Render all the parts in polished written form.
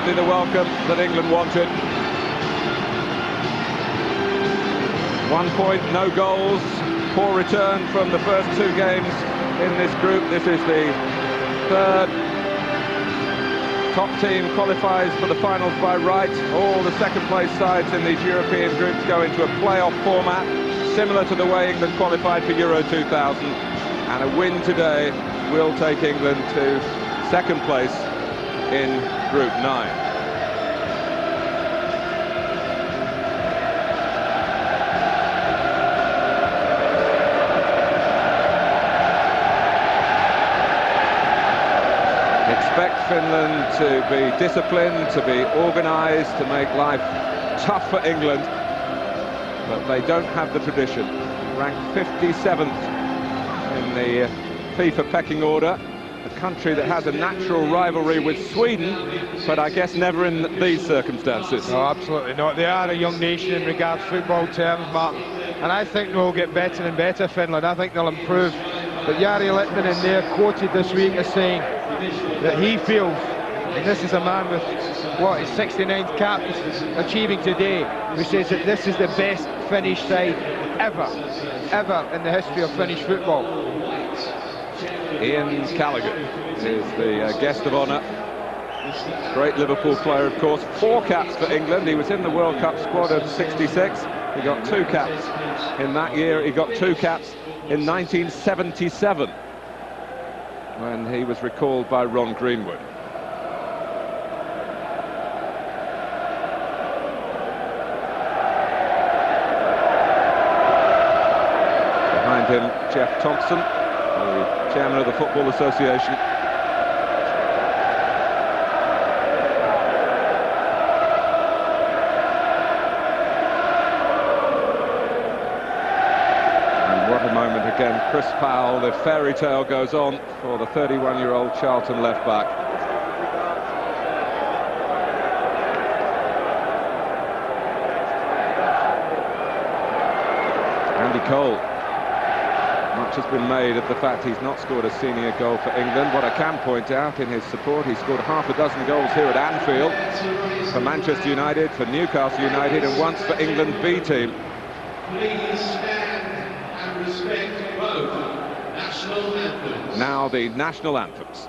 hardly the welcome that England wanted. 1 point, no goals, poor return from the first 2 games in this group. This is the third top team qualifies for the finals by right. All the second-place sides in these European groups go into a playoff format, similar to the way England qualified for Euro 2000. And a win today will take England to second place in Group 9. Expect Finland to be disciplined, to be organised, to make life tough for England, but they don't have the tradition. Ranked 57th in the FIFA pecking order, a country that has a natural rivalry with Sweden, but I guess never in these circumstances. No, absolutely not. They are a young nation in regards to football terms, Martin, and I think they'll get better and better, Finland. I think they'll improve. But Jari Litmanen in there, quoted this week as saying that he feels, and this is a man with, what, his 69th cap achieving today, who says that this is the best Finnish side ever in the history of Finnish football. Ian Callaghan is the guest of honour. Great Liverpool player, of course. 4 caps for England. He was in the World Cup squad of '66. He got 2 caps in that year. He got 2 caps in 1977, when he was recalled by Ron Greenwood. Behind him, Jeff Thompson, the chairman of the Football Association. Again, Chris Powell, the fairy tale goes on for the 31-year-old Charlton left-back. Andy Cole. Much has been made of the fact he's not scored a senior goal for England. What I can point out in his support, he scored half a dozen goals here at Anfield for Manchester United, for Newcastle United, and once for England B team. Please stand and respect both national anthems. Now the national anthems.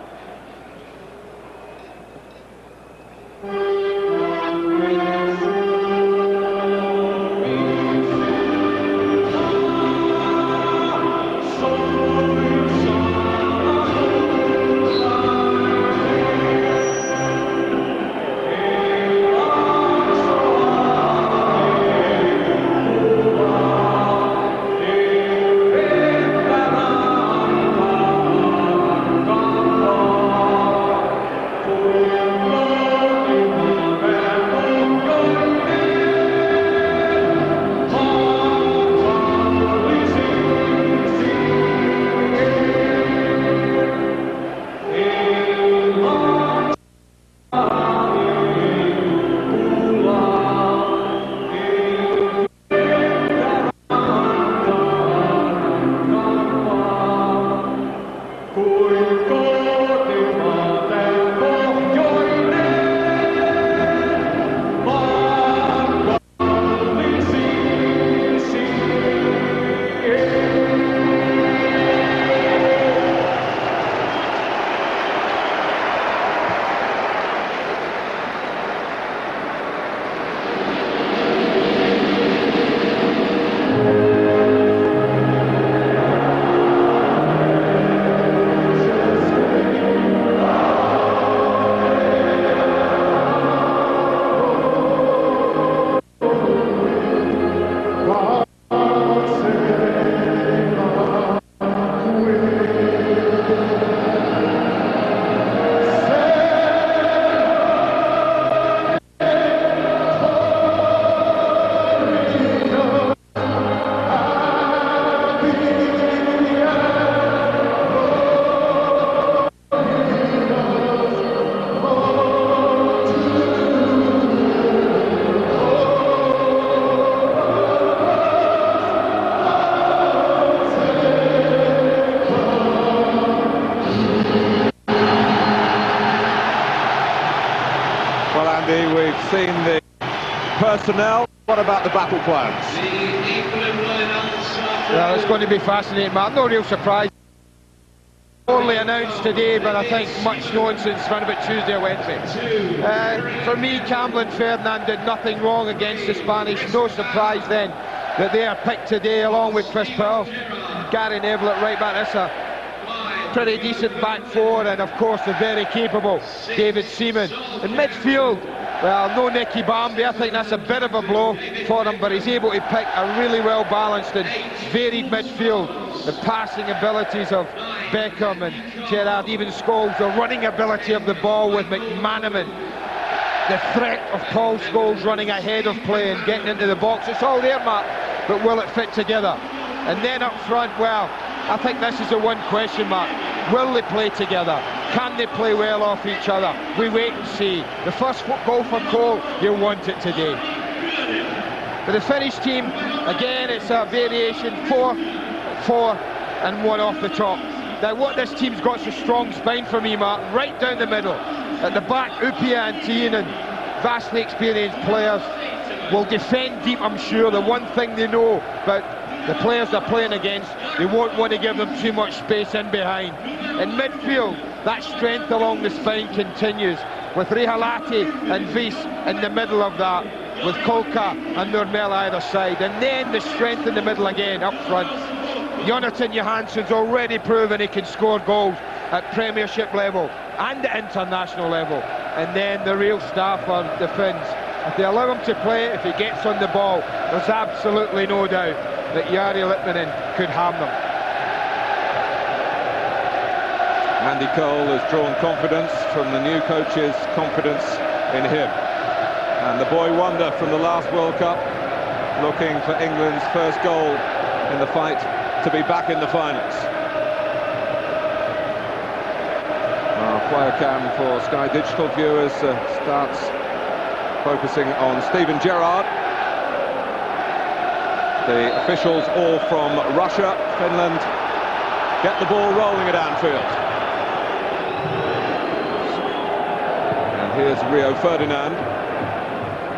seen the personnel. What about the battle plans? Well, it's going to be fascinating, Mark. No real surprise. Only announced today, but I think much known since around about Tuesday or Wednesday. For me, Campbell and Ferdinand did nothing wrong against the Spanish. No surprise then that they are picked today along with Chris Pearl, Gary Neville at right back. That's a pretty decent back four, and of course the very capable David Seaman. In midfield, well, no Nicky Bambi. I think that's a bit of a blow for him, but he's able to pick a really well balanced and varied midfield. The passing abilities of Beckham and Gerrard, even Scholes, the running ability of the ball with McManaman, the threat of Paul Scholes running ahead of play and getting into the box. It's all there, Mark, but will it fit together? And then up front, well, I think this is the one question mark. Will they play together? Can they play well off each other? We wait and see. The first goal for Cole, you'll want it today. For the Finnish team, again, it's a variation, 4-4 and 1 off the top. Now what this team's got is a strong spine for me, Mark, right down the middle. At the back, Upia and Tienan, vastly experienced players, will defend deep, I'm sure. The one thing they know about the players they're playing against, they won't want to give them too much space in behind. In midfield, that strength along the spine continues, with Rihalati and Vies in the middle of that, with Kolka and Nurmel either side. And then the strength in the middle again, up front. Jonathan Johansson's already proven he can score goals at Premiership level and at international level. And then the real star for the Finns. If they allow him to play, if he gets on the ball, there's absolutely no doubt that Jari Litmanen could harm them. Andy Cole has drawn confidence from the new coach's confidence in him. And the boy wonder from the last World Cup, looking for England's first goal in the fight to be back in the finals. Our player cam for Sky Digital viewers starts focusing on Steven Gerrard. The officials all from Russia. Finland get the ball rolling at Anfield. And here's Rio Ferdinand,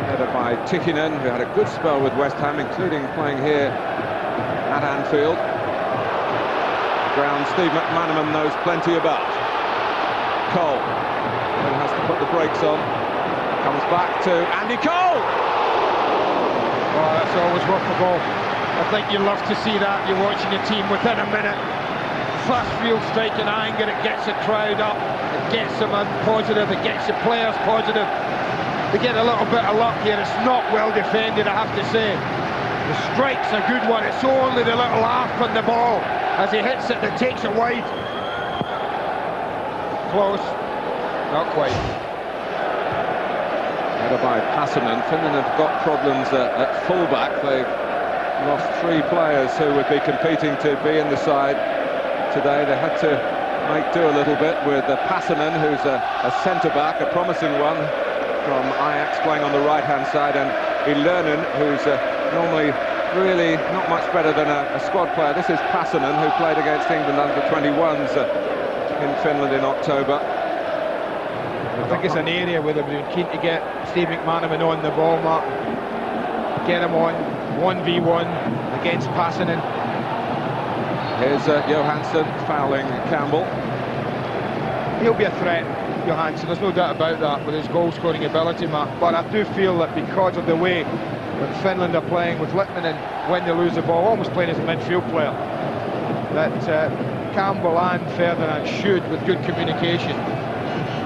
headed by Tikkanen, who had a good spell with West Ham, including playing here at Anfield. Ground Steve McManaman knows plenty about. Cole then has to put the brakes on. Comes back to Andy Cole. Oh, that's always worth a goal. I think you love to see that. You're watching a team within a minute. First real strike in anger, it gets the crowd up, it gets them positive, it gets the players positive. They get a little bit of luck here. It's not well defended, I have to say. The strike's a good one. It's only the little arc on the ball as he hits it that takes it wide. Close, not quite. Headed by Passanen. Finland have got problems at fullback. They've lost 3 players who would be competing to be in the side today. They had to make do a little bit with Passanen, who's a centre-back, a promising one from Ajax, playing on the right-hand side, and Ilernen, who's normally really not much better than a squad player. This is Passanen, who played against England under 21s in Finland in October. I think it's an area where they've been keen to get Steve McManaman on the ball, Mark. Get him on 1v1 against Passanen. Here's Johansson fouling Campbell. He'll be a threat, Johansson, there's no doubt about that, with his goal-scoring ability, Mark. But I do feel that because of the way that Finland are playing with Litmanen when they lose the ball, almost playing as a midfield player, that Campbell and Ferdinand should, with good communication,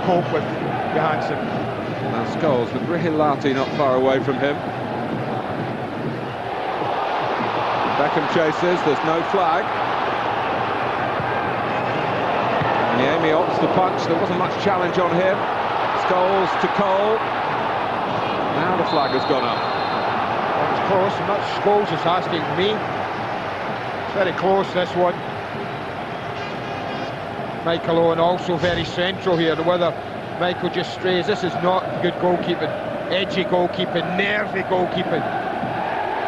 cope with Johansson. Now Scholes with Rihalati not far away from him. Beckham chases, there's no flag. Niemi opts to punch, there wasn't much challenge on him. Scholes to Cole. Now the flag has gone up. That was close, and that's Scholes is asking me. It's very close, this one. Michael Owen also very central here, whether Michael just strays. This is not good goalkeeping, edgy goalkeeping, nervy goalkeeping.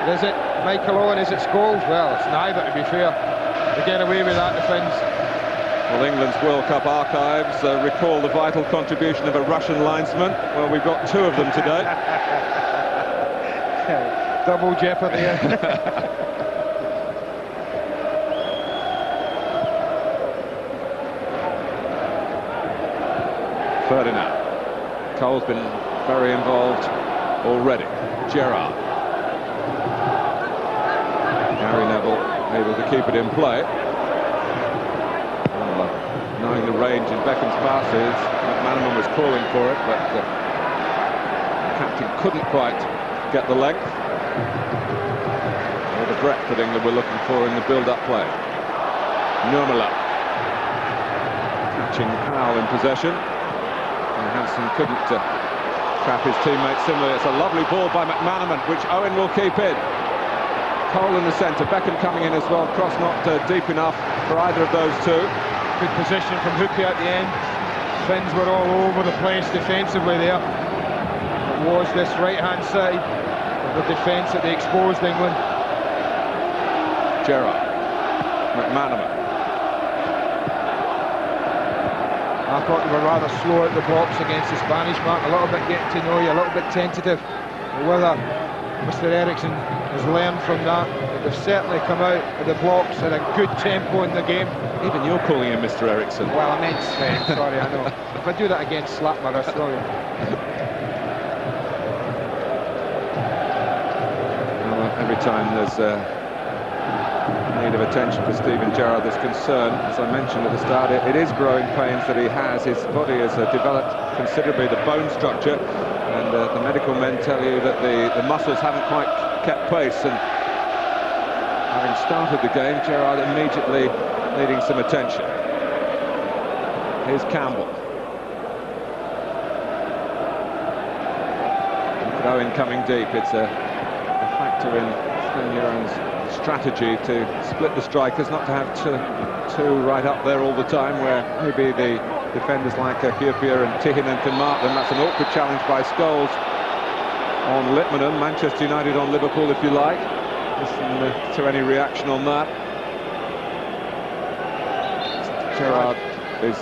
Is it Michael Owen, is it Scholes? Well, it's neither, to be fair. They get away with that, the Finns. Well, England's World Cup archives recall the vital contribution of a Russian linesman. Well, we've got two of them today. Double jeopardy. Ferdinand. Cole's been very involved already. Gerrard. Gary Neville able to keep it in play. Well, knowing the range in Beckham's passes, McManaman was calling for it, but the captain couldn't quite get the length or the breadth that England were looking for in the build-up play. Nurmela catching Powell in possession. Hansen couldn't trap his teammate similarly. It's a lovely ball by McManaman, which Owen will keep in. Cole in the centre, Beckham coming in as well. Cross not deep enough for either of those two. Good position from Hookie at the end. Finns were all over the place defensively there. It was this right-hand side of the defence that they exposed England. Gerrard, McManaman. I thought they were rather slow at the box against the Spanish mark, a little bit getting to know you, a little bit tentative. Whether Mr. Eriksson has learned from that, but they've certainly come out of the blocks at a good tempo in the game. Even you're calling him Mr. Eriksson. Well, I meant Sven, sorry, I know. If I do that again, slap my wrist, sorry. Well, every time there's need of attention for Steven Gerrard, there's concern. As I mentioned at the start, it is growing pains that he has. His body has developed considerably, the bone structure, and the medical men tell you that the muscles haven't quite kept pace, and having started the game, Gerrard immediately needing some attention. Here's Campbell. Look at Owen coming deep. It's a factor in Sven Göran's strategy to split the strikers, not to have two right up there all the time, where maybe the defenders like Hyypiä and Tihinen can mark them. That's an awkward challenge by Scholes on Litmanen. Manchester United on Liverpool, if you like. Listen to any reaction on that. Gerrard is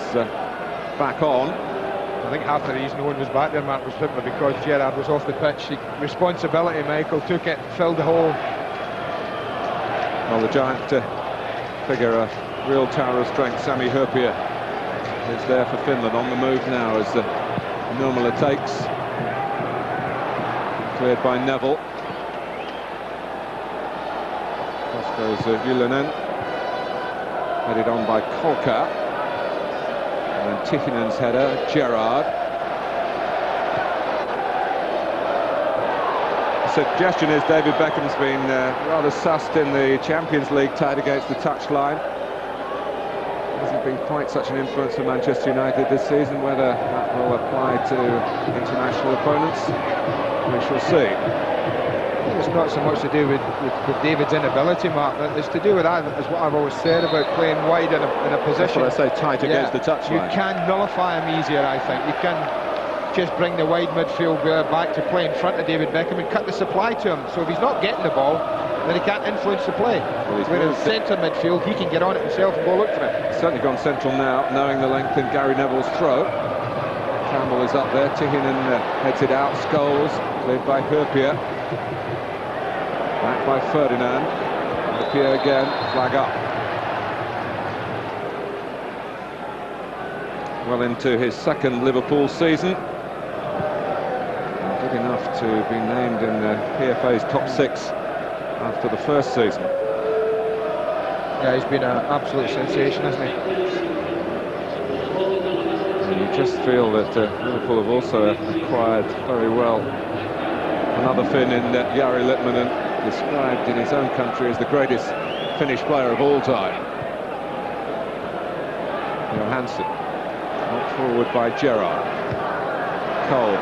back on. I think half the reason no one was back there, Mark, was simply because Gerrard was off the pitch. The responsibility, Michael, took it, filled the hole. Well, the giant figure, a real tower of strength, Sami Hyypiä, is there for Finland, on the move now as Nurmela takes. Cleared by Neville. Cross goes Ylönen. Headed on by Kolka. And then Tihinen's header, Gerrard. Suggestion is David Beckham's been rather sussed in the Champions League tied against the touchline. Hasn't been quite such an influence for Manchester United this season. Whether that will apply to international opponents, we shall see. It's not so much to do with David's inability, Mark. It's to do with that, as what I've always said about playing wide in a position. That's what I say, tight against the touchline. You can nullify him easier, I think. You can just bring the wide midfield back to play in front of David Beckham and cut the supply to him. So if he's not getting the ball, then he can't influence the play. Well, whereas centre midfield, he can get on it himself and go look for it. He's certainly gone central now, knowing the length in Gary Neville's throw. Campbell is up there, Tihinen heads it out, Scholes, cleared by Hyypiä. Back by Ferdinand. Hyypiä again, flag up. Well into his second Liverpool season. Good enough to be named in the PFA's top 6 after the first season. Yeah, he's been an absolute sensation, hasn't he? And you just feel that Liverpool have also acquired very well another Finn in Jari Litmanen, described in his own country as the greatest Finnish player of all time. Johansson, knocked forward by Gerrard. Cole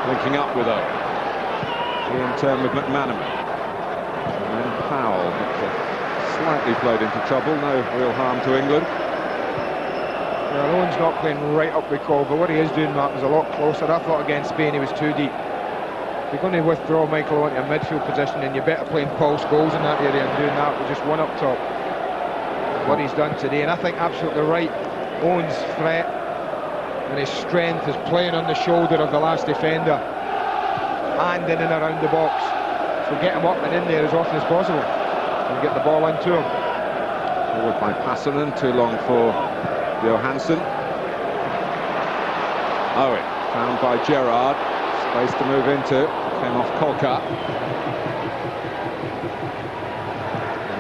linking up with Owen. He in turn with McManaman. And then Powell, slightly played into trouble, no real harm to England. Well, Owen's not playing right up with Cole, but what he is doing, Mark, is a lot closer. I thought against Spain he was too deep. If you're going to withdraw Michael Owen to a midfield position, then you're better playing Paul Scholes in that area and doing that with just one up top. What he's done today, and I think absolutely right Owen's threat and his strength is playing on the shoulder of the last defender and in and around the box. So get him up and in there as often as possible and get the ball into him. Forward by Passanen, too long for Johansson. Owen, found by Gerrard, space to move into, came off Kolka.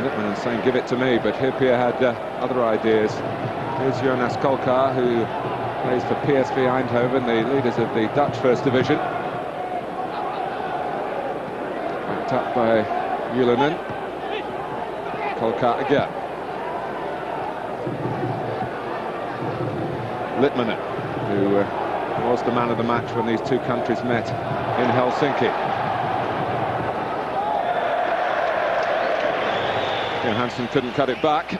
Lippmann saying give it to me, but Hyypiä had other ideas. Here's Jonas Kolka, who plays for PSV Eindhoven, the leaders of the Dutch First Division. Backed up by Ylönen. Kolka again. Lippmann, who was the man of the match when these two countries met in Helsinki. Johansson couldn't cut it back.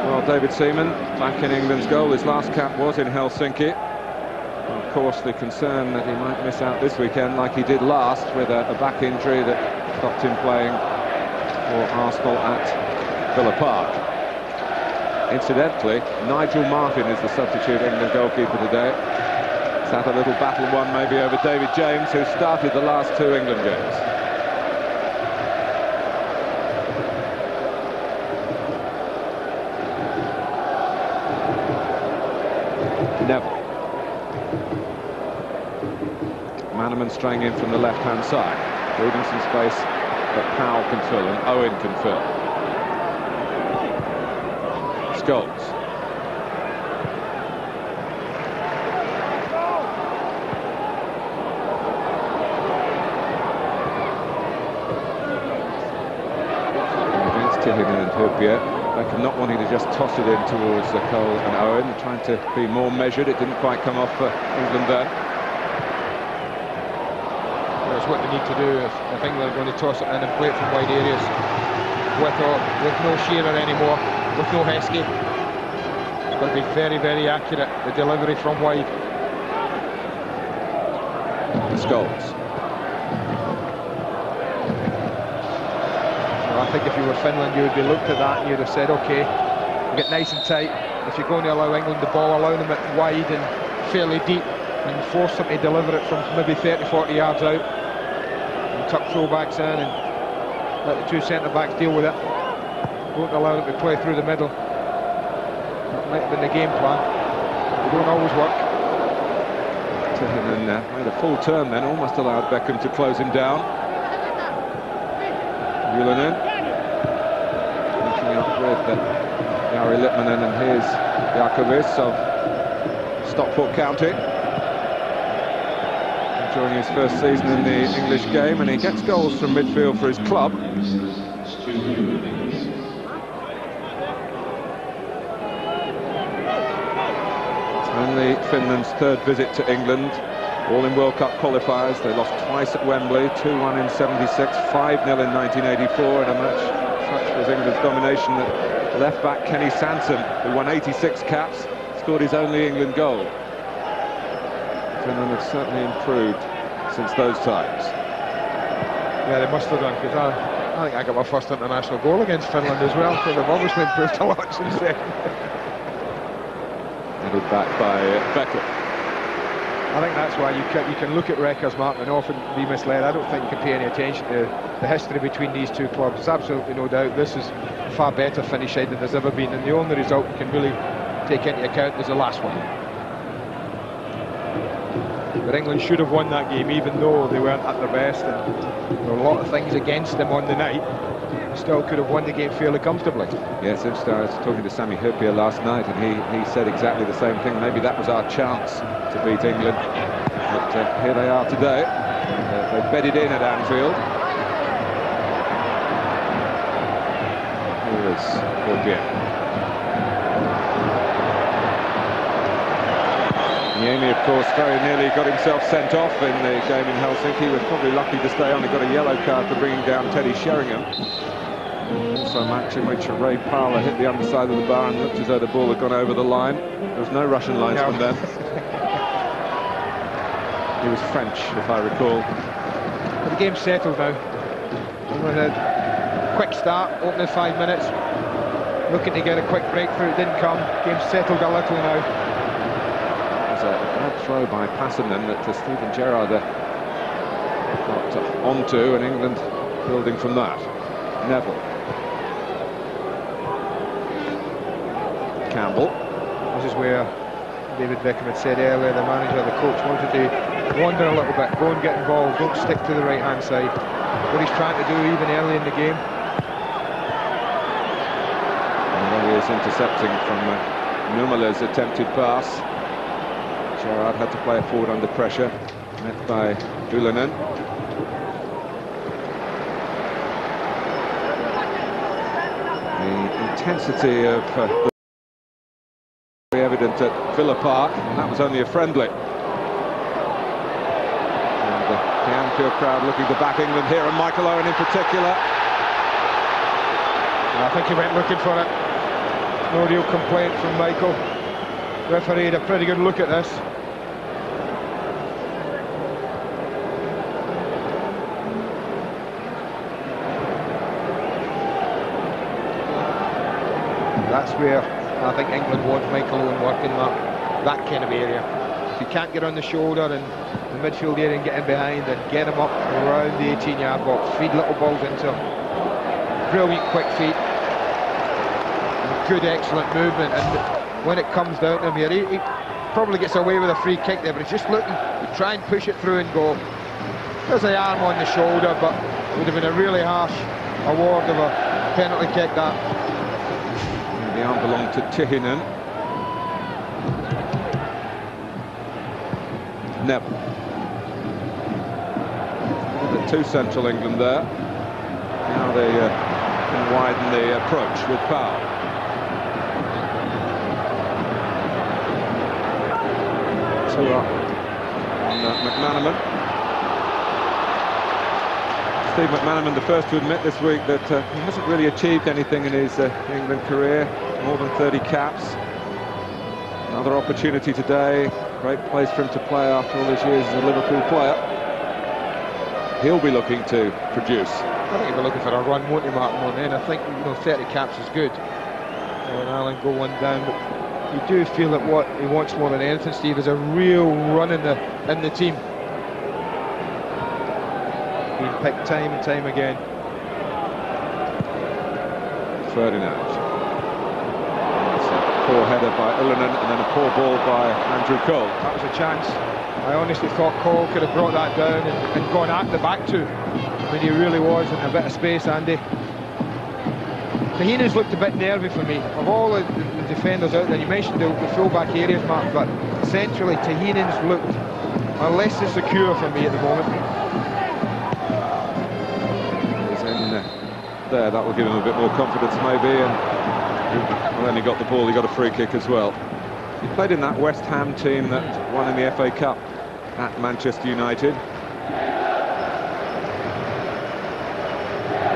Well, David Seaman back in England's goal. His last cap was in Helsinki. And of course, the concern that he might miss out this weekend, like he did last, with a back injury that stopped him playing for Arsenal at Villa Park. Incidentally, Nigel Martin is the substitute England goalkeeper today. It's had a little battle won maybe over David James, who started the last two England games. Neville. Manneman straying in from the left-hand side, leaving some space that Powell can fill and Owen can fill. Scholes. Against Tillingen and Hyypiä. Beckham not wanting to just toss it in towards Cole and Owen, trying to be more measured. It didn't quite come off for England then. That's what they need to do if England are going to toss it in and play it from wide areas. With no Shearer anymore, with no Heskey. It's got to be very, very accurate, the delivery from wide. Scholes. I think if you were Finland, you would be looked at that and you'd have said, OK, get nice and tight. If you're going to allow England the ball, allow them it wide and fairly deep and force them to deliver it from maybe 30, 40 yards out. And tuck throwbacks in and let the two centre-backs deal with it. Don't allow them to play through the middle. That might have been the game plan. They don't always work. And made a full turn then, almost allowed Beckham to close him down. Ylönen linking up with Jari Litmanen and his Jakovic of Stockport County. Enjoying his first season in the English game, and he gets goals from midfield for his club. It's only Finland's third visit to England. All in World Cup qualifiers. They lost twice at Wembley, 2-1 in 76, 5-0 in 1984, in a match such was England's domination that left-back Kenny Sansom, who won 86 caps, scored his only England goal. Finland have certainly improved since those times. Yeah, they must have done, because I think I got my first international goal against Finland as well, so they've obviously improved a lot since then. Headed back by Beckham. I think that's why you can look at records, Mark, and often be misled. I don't think you can pay any attention to the history between these two clubs. There's absolutely no doubt this is a far better Finnish side than there's ever been, and the only result you can really take into account is the last one. But England should have won that game, even though they weren't at their best, and there were a lot of things against them on the night. Still could have won the game fairly comfortably. Yes, I was talking to Sami Hyypiä last night, and he said exactly the same thing. Maybe that was our chance to beat England. But here they are today. They bedded in at Anfield. Here is Hyypiä. Niemi, of course, very nearly got himself sent off in the game in Helsinki. He was probably lucky to stay on. He got a yellow card for bringing down Teddy Sheringham. Also a match in which Ray Parler hit the underside of the bar and looked as though the ball had gone over the line. There was no Russian linesman then. He was French, if I recall. But the game's settled now. England had a quick start, opening 5 minutes. looking to get a quick breakthrough. It didn't come. Game settled a little now. There's a bad throw by Passanen that Steven Gerrard got onto, and England building from that. Neville. Campbell. This is where David Beckham had said earlier, the manager, the coach wanted to wander a little bit, go and get involved, don't stick to the right-hand side. What he's trying to do even early in the game. And there he is intercepting from Numela's attempted pass. Gerrard had to play it forward under pressure, met by Ylönen. The intensity of very evident at Villa Park, and that was only a friendly. And the Anfield crowd looking to back England here, and Michael Owen in particular. I think he went looking for it. No real complaint from Michael. Referee had a pretty good look at this. That's where I think England wants Michael Owen working that kind of area. If you can't get on the shoulder and the midfield area and get in behind and get him up around the 18-yard box, feed little balls into him. Brilliant quick feet. Good, excellent movement, and when it comes down to him here, he probably gets away with a free kick there, but he's just looking to try and push it through and go. There's the arm on the shoulder, but it would have been a really harsh award of a penalty kick, that. The arm belonged to Tihinen. Neville. The two central England there. Now they can widen the approach with power. Two up on McManaman. Steve McManaman, the first to admit this week that he hasn't really achieved anything in his England career. More than 30 caps. Another opportunity today. Great place for him to play after all his years as a Liverpool player. He'll be looking to produce. I think he'll be looking for a run, won't he, Mark, more than I think 30 caps is good. And Allen go one down, but you do feel that what he wants more than anything, Steve, is a real run in the team. Being picked time and time again. Ferdinand. Poor header by Ylönen, and then a poor ball by Andrew Cole. That was a chance. I honestly thought Cole could have brought that down and gone at the back too. I mean, he really was in a bit of space, Andy. Tahinen's looked a bit nervy for me. Of all the defenders out there, you mentioned the full-back areas, Mark, but centrally Tahinen's looked less than secure for me at the moment. He's in there, that will give him a bit more confidence maybe, and well, then he got the ball, he got a free kick as well. He played in that West Ham team that won in the FA Cup at Manchester United.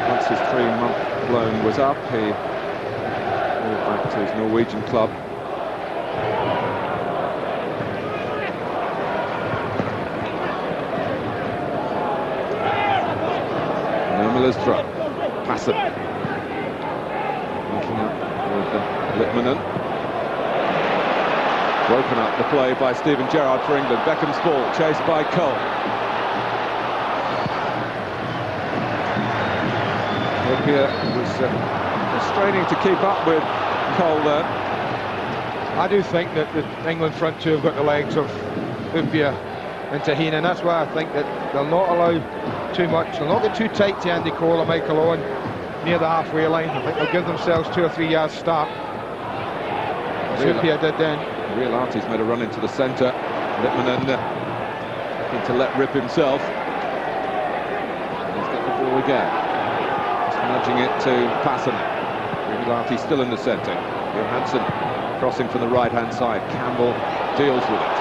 Once his 3-month loan was up, he moved back to his Norwegian club. Numela's throw. Passer. Looking up with Litmanen. Broken up the play by Steven Gerrard for England. Beckham's ball chased by Cole. Hyypiä was straining to keep up with Cole there. I do think that the England front two have got the legs of Hyypiä and Tahinen. That's why I think that they'll not allow too much. They'll not get too tight to Andy Cole or Michael Owen near the halfway line. I think they'll give themselves 2 or 3 yards start. As Hyypiä did then. Real Artie's made a run into the centre. Litmanen looking to let rip himself. He's got the ball again. Just nudging it to Passanen. Real Artie still in the centre. Johansson crossing from the right-hand side. Campbell deals with it.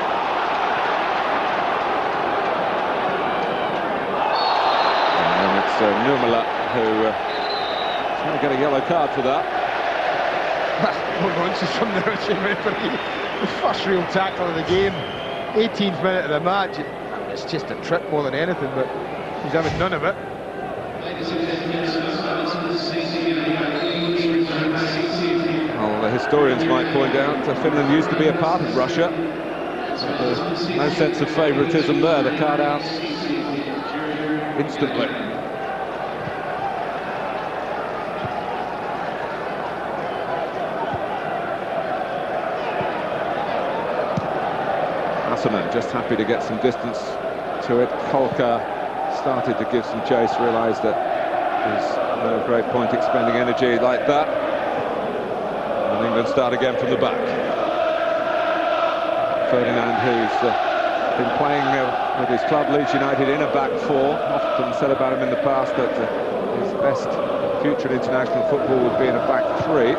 And then it's Numela who trying to get a yellow card for that. No nonsense from the Russian referee. The first real tackle of the game, 18th minute of the match. It's just a trip more than anything, but he's having none of it. Ladies and gentlemen, historians might point out, Finland used to be a part of Russia. No sense of favouritism there. The card out instantly. Just happy to get some distance to it. Kolka started to give some chase, realised that there's no great point expending energy like that. And England start again from the back. Ferdinand, who's been playing with his club Leeds United in a back four, often said about him in the past that his best future in international football would be in a back three.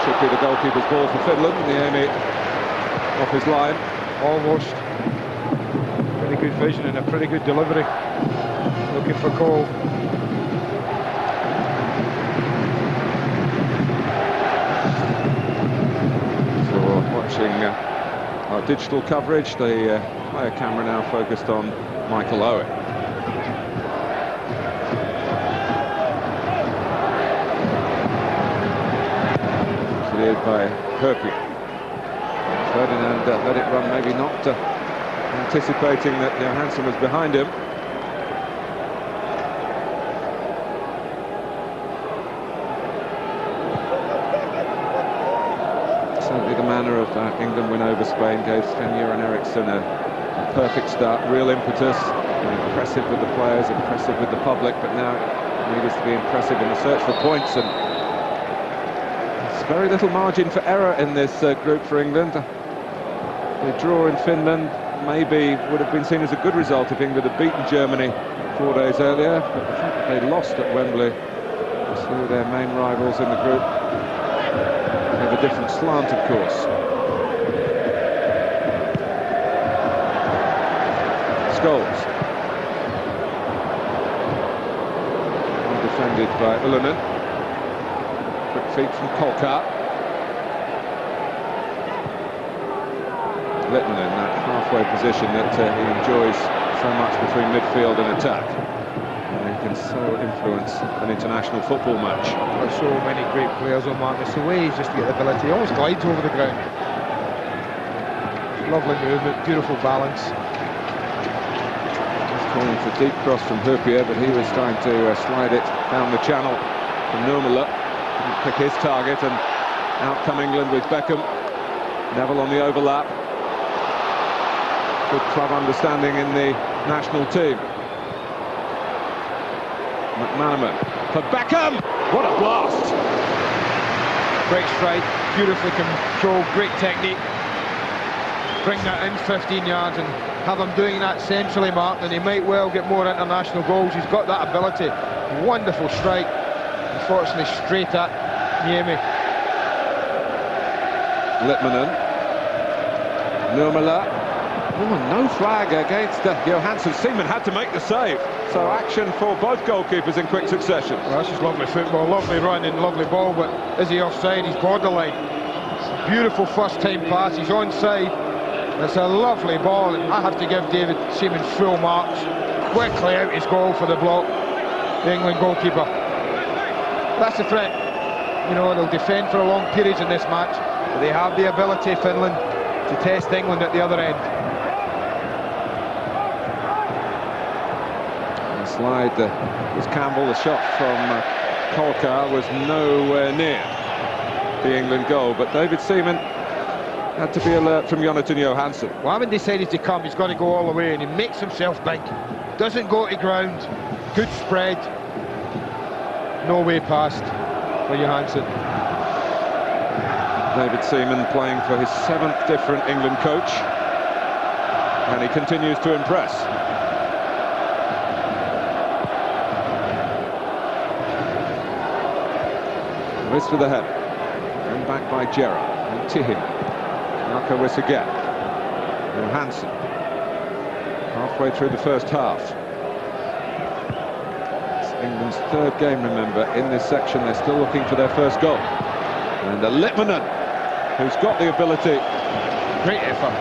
Should be the goalkeeper's ball for Finland. Niemi off his line. Almost. Pretty good vision and a pretty good delivery. Looking for Cole. So watching our digital coverage, the player camera now focused on Michael Owen. Cleared by Herpy. Ferdinand let it run, maybe not anticipating that Johansson was behind him. Certainly the manner of England win over Spain gave Sven-Göran Eriksson a perfect start, real impetus, impressive with the players, impressive with the public, but now it needs to be impressive in the search for points, and there's very little margin for error in this group for England. The draw in Finland maybe would have been seen as a good result if England had beaten Germany 4 days earlier, but the fact that they lost at Wembley to their main rivals in the group have a different slant, of course. Scholes. Well defended by Ullinen. Quick feet from Kolka. Littman in that halfway position that he enjoys so much between midfield and attack. And he can so influence an international football match. There's so many great players on Marcus. The way he's just to get the ability, he almost glides over the ground. Lovely movement, beautiful balance. He's calling for deep cross from Hurpier, but he was trying to slide it down the channel from Nurmela. Didn't pick his target, and out come England with Beckham. Neville on the overlap. Good club understanding in the national team. McManaman for Beckham. What a blast! Great strike, beautifully controlled, great technique. Bring that in 15 yards and have him doing that centrally, Mark, and he might well get more international goals. He's got that ability. Wonderful strike. Unfortunately, straight at Niemi. Littmanen. Nurmela. Oh, no flag against Johansson. Seaman had to make the save. So action for both goalkeepers in quick succession. Well, that's just lovely football, lovely run and lovely ball, but is he offside? He's borderline. Beautiful first time pass, he's onside. It's a lovely ball, and I have to give David Seaman full marks. Quickly out his goal for the block, the England goalkeeper. That's the threat. You know, they'll defend for a long period in this match, but they have the ability, Finland, to test England at the other end. Slide was Campbell. The shot from Kolka was nowhere near the England goal, but David Seaman had to be alert from Jonathan Johansson. Well, having decided to come, he's got to go all the way, and he makes himself big. Doesn't go to ground. Good spread. No way past for Johansson. David Seaman playing for his 7th different England coach, and he continues to impress. Wrist for the header, and back by Gerrard, and Tihin. Markowitz again. Johansson, halfway through the first half. It's England's 3rd game, remember, in this section. They're still looking for their first goal. And Littmanen, who's got the ability. Great effort.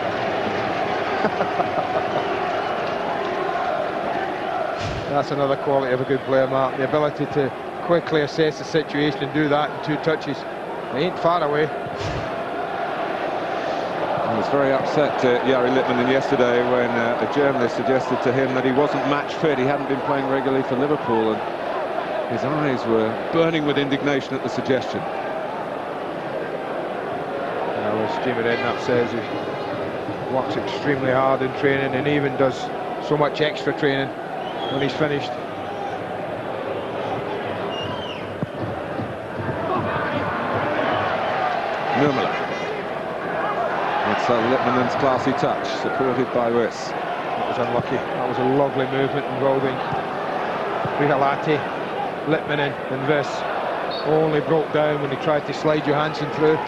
That's another quality of a good player, Mark. The ability to quickly assess the situation and do that in 2 touches. He ain't far away. He was very upset, Jari Litmanen, yesterday when a journalist suggested to him that he wasn't match fit. He hadn't been playing regularly for Liverpool, and his eyes were burning with indignation at the suggestion. As Jamie Redknapp says, he works extremely hard in training and even does so much extra training when he's finished. Nurmela. It's Litmanen's classy touch, supported by Wiss. That was unlucky. That was a lovely movement involving Rihalati, Litmanen and Wiss. Only broke down when he tried to slide Johansson through.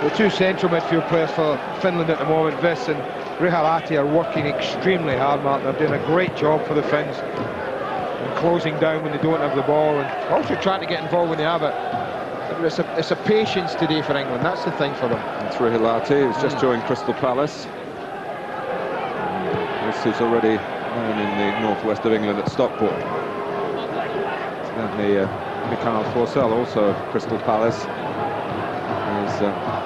The two central midfield players for Finland at the moment, Wiss and Rihalati, are working extremely hard, Mark. They're doing a great job for the Finns and closing down when they don't have the ball, and also trying to get involved when they have it. It's a patience today for England. That's the thing for them. It's Rihalati, who's just joined Crystal Palace. This is already known in the northwest of England at Stockport. Certainly, Mikael Forsell, also of Crystal Palace, is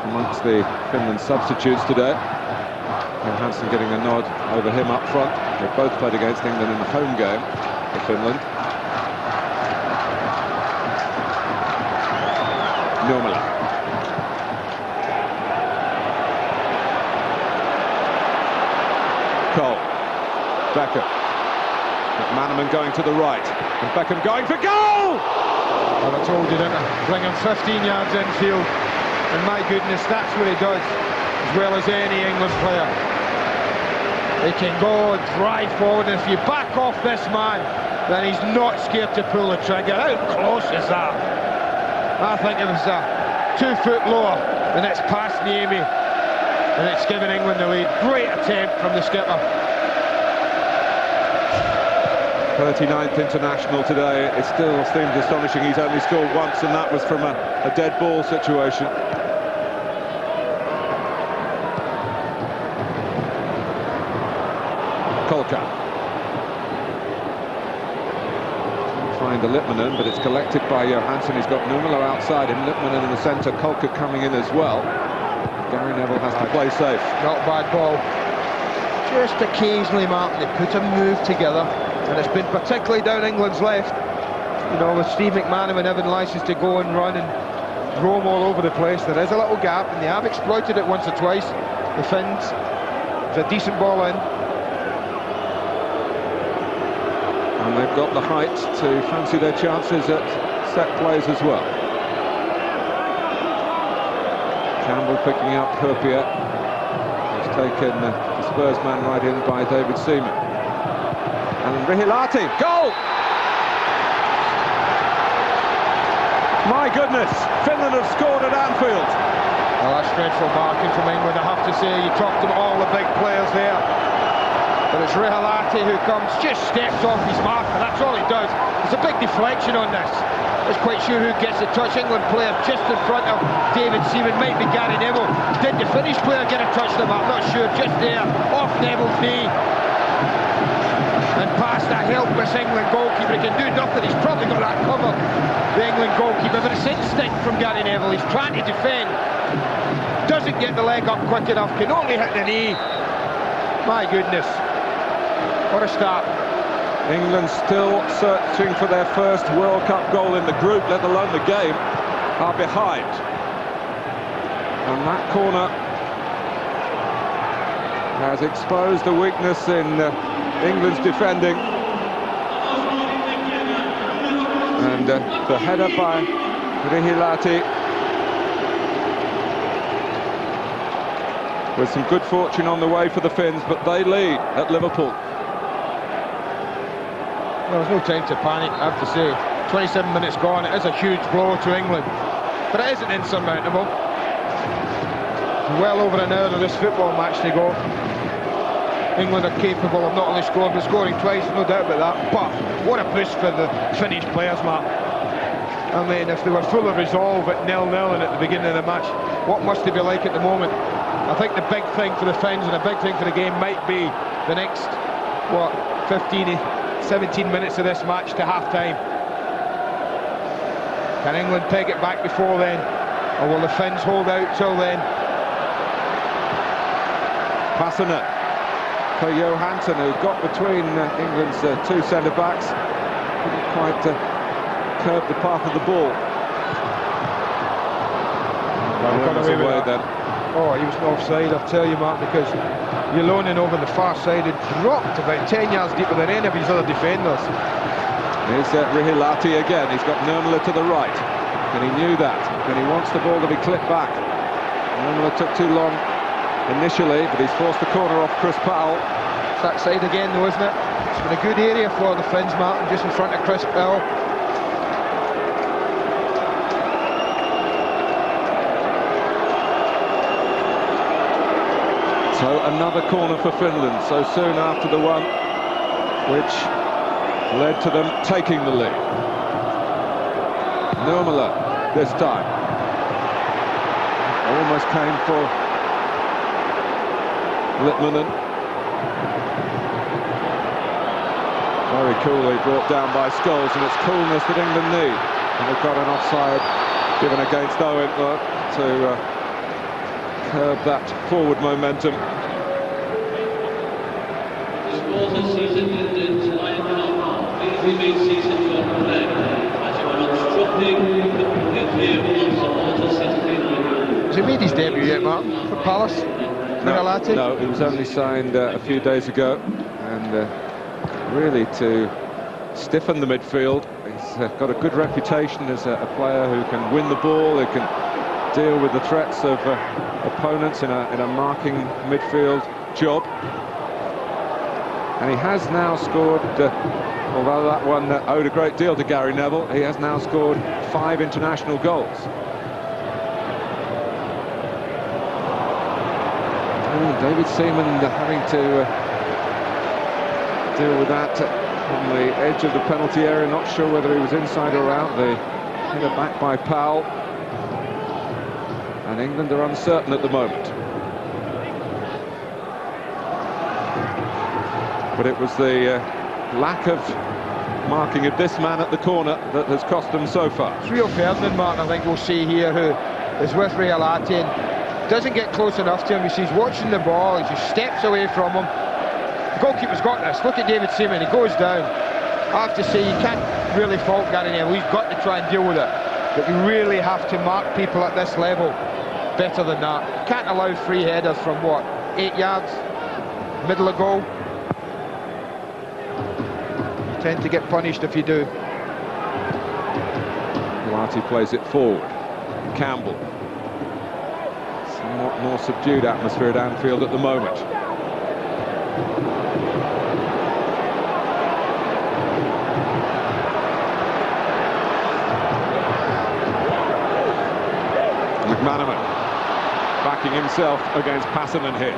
amongst the Finland substitutes today. Johansson getting a nod over him up front. They both played against England in the home game for Finland. Nurmela. Cole. Beckham. McManaman going to the right. And Beckham going for goal! Well, I told you, didn't I? Bring him 15 yards infield. And my goodness, that's what he does, as well as any England player. He can go and drive forward, and if you back off this man, then he's not scared to pull the trigger. How close is that? I think it was 2 foot lower, and it's past Niemi, and it's given England the lead. Great attempt from the skipper. 39th international today. It still seems astonishing he's only scored once, and that was from a dead ball situation. Kolka. Find the Litmanen, but it's collected by Johansson. He's got Nurmela outside him, Litmanen in the centre, Kolka coming in as well. Gary Neville has to play safe. Not bad ball. Just occasionally, Martin, they put a move together, and it's been particularly down England's left. You know, with Steve McManaman and Evan licence to go and run and roam all over the place. There is a little gap, and they have exploited it once or twice. The Finns, it's a decent ball in. And they've got the height to fancy their chances at set plays as well. Campbell picking up Hurpier. He's taken the Spurs man right in by David Seaman. And Rihalati, goal! My goodness, Finland have scored at Anfield. Well, that's dreadful marking from England, I have to say. You talked about all the big players there. But it's Rihalati who comes, just steps off his mark, and that's all he does. There's a big deflection on this. I was quite sure who gets the touch. England player just in front of David Seaman, might be Gary Neville. Did the Finnish player get a touch on him? I'm not sure, just there, off Neville's knee. And past a helpless England goalkeeper. He can do nothing, he's probably got that covered, the England goalkeeper, but it's instinct from Gary Neville. He's trying to defend, doesn't get the leg up quick enough, can only hit the knee. My goodness, what a start. England still searching for their first World Cup goal in the group, let alone the game, are behind. And that corner has exposed a weakness in England's defending. And the header by Rihalati, with some good fortune on the way for the Finns, but they lead at Liverpool. Well, there's no time to panic, I have to say. 27 minutes gone, it is a huge blow to England, but it isn't insurmountable. Well over an hour of this football match to go. England are capable of not only scoring, but scoring twice, no doubt about that. But what a boost for the Finnish players, Mark. I mean, if they were full of resolve at 0-0 and at the beginning of the match, what must they be like at the moment? I think the big thing for the Finns and a big thing for the game might be the next, what, 17 minutes of this match to half-time. Can England take it back before then? Or will the Finns hold out till then? Passanen for Johansson, who got between England's two centre-backs. Couldn't quite curb the path of the ball. Got away with that. then. Oh, he was offside, I'll tell you, Mark, because Ylonen over the far side had dropped about 10 yards deeper than any of his other defenders. Here's Rihilati again. He's got Nurmela to the right, and he knew that. And he wants the ball to be clipped back. Nurmela took too long initially, but he's forced the corner off Chris Powell. It's that side again, though, isn't it? It's been a good area for the Finns, Martin, just in front of Chris Powell. So another corner for Finland, so soon after the one which led to them taking the lead. Nurmela this time. Almost came for Litmanen. Very coolly brought down by Scholes, and it's coolness that England need. And they've got an offside given against Owen to curb that forward momentum. Has he made his debut yet, Martin, for Palace? No, he was only signed a few days ago, and really to stiffen the midfield. He's got a good reputation as a player who can win the ball, who can deal with the threats of opponents in a marking midfield job. And he has now scored, although that one owed a great deal to Gary Neville, he has now scored 5 international goals. David Seaman having to deal with that on the edge of the penalty area, not sure whether he was inside or out. The header back by Powell. And England are uncertain at the moment. But it was the lack of marking of this man at the corner that has cost them so far. It's Rio Ferdinand, Martin, I think we'll see here, who is with Rihilati and doesn't get close enough to him. He's watching the ball, he just steps away from him. The goalkeeper's got this. Look at David Seaman, he goes down. I have to say, you can't really fault Gary Neville. He's got to try and deal with it. But you really have to mark people at this level better than that. You can't allow free headers from, what, 8 yards? Middle of goal? You tend to get punished if you do. Marty plays it forward. Campbell. Somewhat more subdued atmosphere at Anfield at the moment. McManaman backing himself against Passanen here.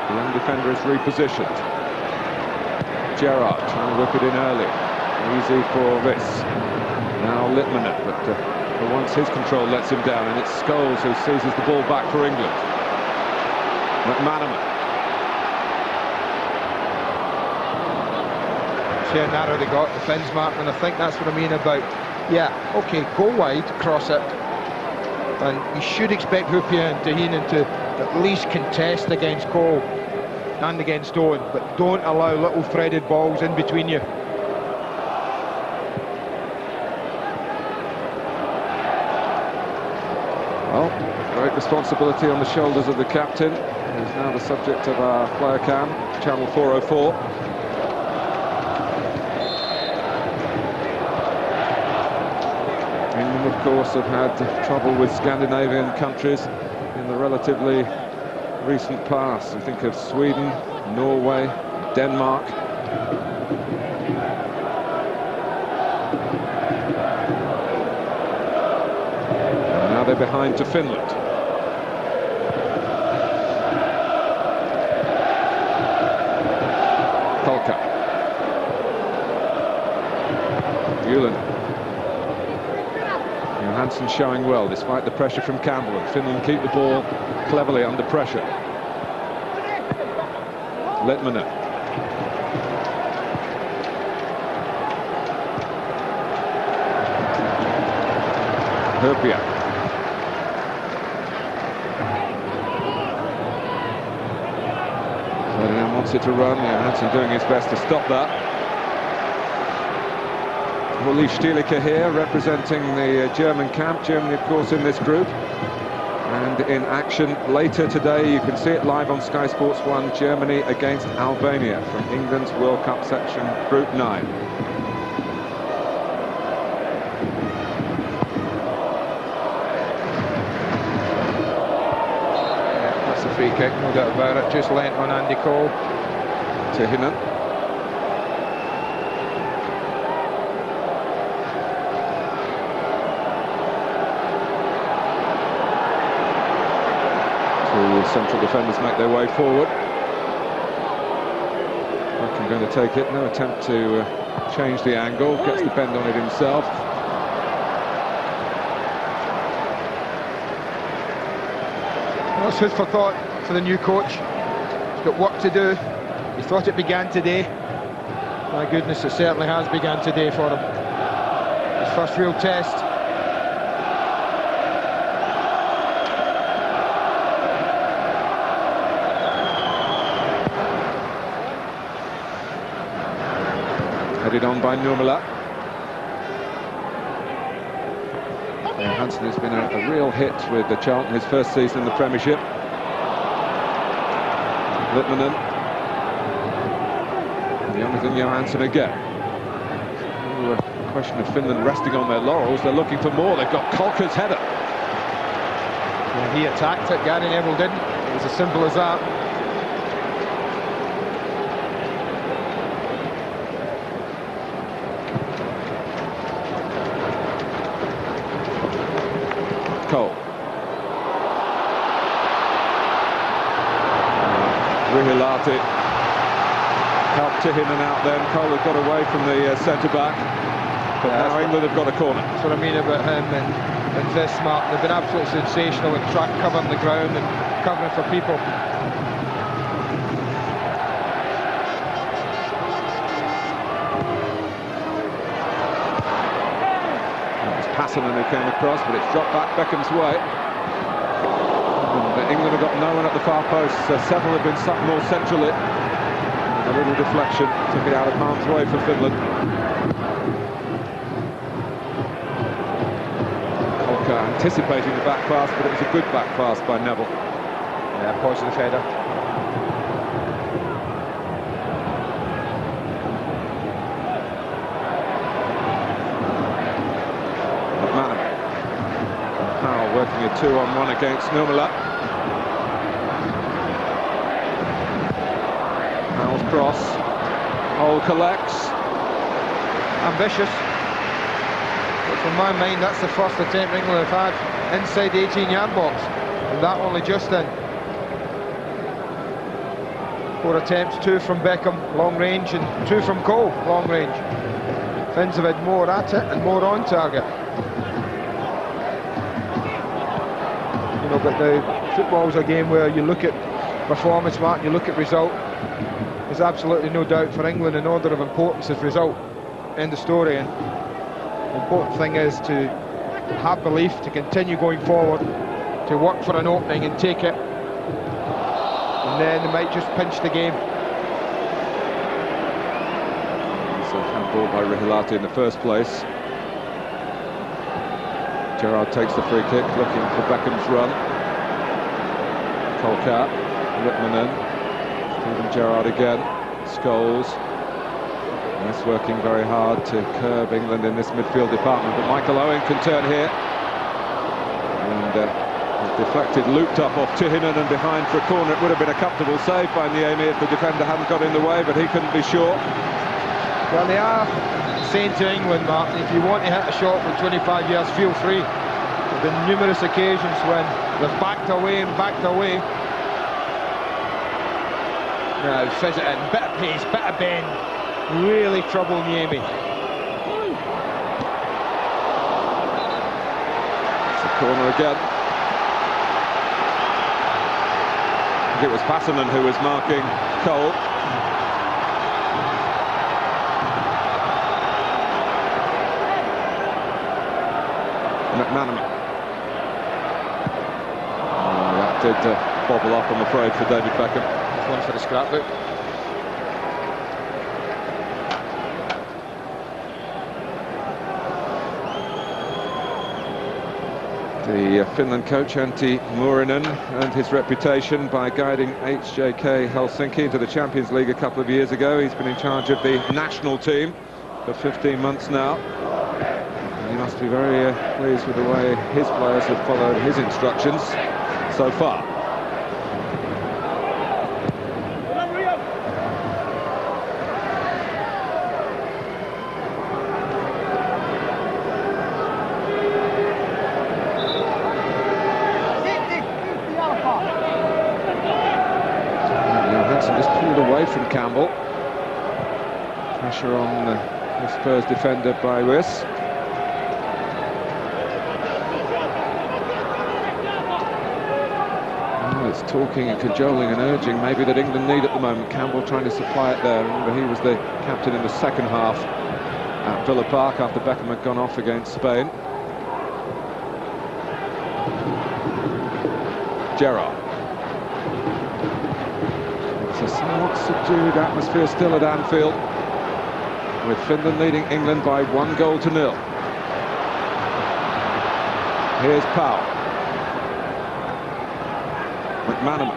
The young defender is repositioned. Gerrard trying to whip it in early. Easy for this. Now Litmanen, but for once his control lets him down, and it's Scholes who seizes the ball back for England. McManaman. See how narrow they got, the Finns, Martin, and I think that's what I mean about, yeah, OK, go wide, cross it, and you should expect Hupia and Tahinen to at least contest against Cole and against Owen, but don't allow little threaded balls in between you. Well, great responsibility on the shoulders of the captain, who's now the subject of our player cam, channel 404. England, of course, have had trouble with Scandinavian countries in the relatively recent past. I think of Sweden, Norway, Denmark. And now they're behind to Finland. Kolka. Ylonen. Johansson showing well despite the pressure from Campbell, and Finland keep the ball cleverly under pressure. Litmanen. Herpia. Ferdinand wants it to run. Johansson doing his best to stop that. Uli Stielicke here, representing the German camp. Germany, of course, in this group. And in action later today, you can see it live on Sky Sports 1, Germany against Albania from England's World Cup section, Group 9. Yeah, that's a free kick, no doubt about it. Just lent on Andy Cole. Tihinen. Central defenders make their way forward. Beckham going to take it. No attempt to change the angle. Gets the bend on it himself. Well, it's food for thought for the new coach. He's got work to do. He thought it began today. My goodness, it certainly has begun today for him. His first real test. Headed on by Nurmela. Johansson has been a real hit with the Charlton his first season in the Premiership. Litmanen. The only thing Johansson again. A question of Finland resting on their laurels. They're looking for more. They've got Kolka's header. Yeah, he attacked it, Gary Neville didn't. It was as simple as that. Cole. Rihilati helped Tihinen out then. Cole had got away from the centre-back. But now England have got a corner. That's what I mean about him and this, Mark. They've been absolutely sensational in track covering the ground and covering for people. Passanen who came across, but it's dropped back Beckham's way. And England have got no one at the far post. Several have been stuck more centrally. And a little deflection took it out of harm's way for Finland. Kolka anticipating the back pass, but it was a good back pass by Neville. Yeah, positive header. Working a 2-on-1 against Nurmela. Powell's cross. Hole collects. Ambitious. But from my mind, that's the first attempt England have had inside the 18-yard box. And that only just in. 4 attempts, 2 from Beckham, long range, and 2 from Cole, long range. Finns have had more at it and more on target. You know, but now football's a game where you look at performance, Mark, you look at result. There's absolutely no doubt for England in order of importance is result. End of story. And the important thing is to have belief, to continue going forward, to work for an opening and take it. And then they might just pinch the game. So handball by Rihilati in the first place. Gerrard takes the free kick, looking for Beckham's run. Kolka, Litmanen, Steven Gerrard again, Scholes. He's working very hard to curb England in this midfield department, but Michael Owen can turn here. And deflected, looped up off Tihinen and behind for a corner. It would have been a comfortable save by Niemi if the defender hadn't got in the way, but he couldn't be sure. Well, they are saying to England, Mark, if you want to hit a shot for 25 years, feel free. There have been numerous occasions when they've backed away and backed away. Now, fizz it in, bit of pace, bit of bend, really trouble Niemi. It's a corner again. I think it was Passanen who was marking Cole. McManaman. Oh, that did bobble up, I'm afraid, for David Beckham. There's one for the scrapbook. The Finland coach, Antti Muurinen, earned his reputation by guiding HJK Helsinki into the Champions League a couple of years ago. He's been in charge of the national team for 15 months now. And he must be very pleased with the way his players have followed his instructions so far. From Campbell, pressure on the Spurs defender by Lewis. Oh, it's talking and cajoling and urging maybe that England need at the moment. Campbell trying to supply it there. Remember, he was the captain in the second half at Villa Park after Beckham had gone off against Spain. Gerrard. It's a somewhat subdued atmosphere still at Anfield, with Finland leading England by 1-0. Here's Powell. McManaman.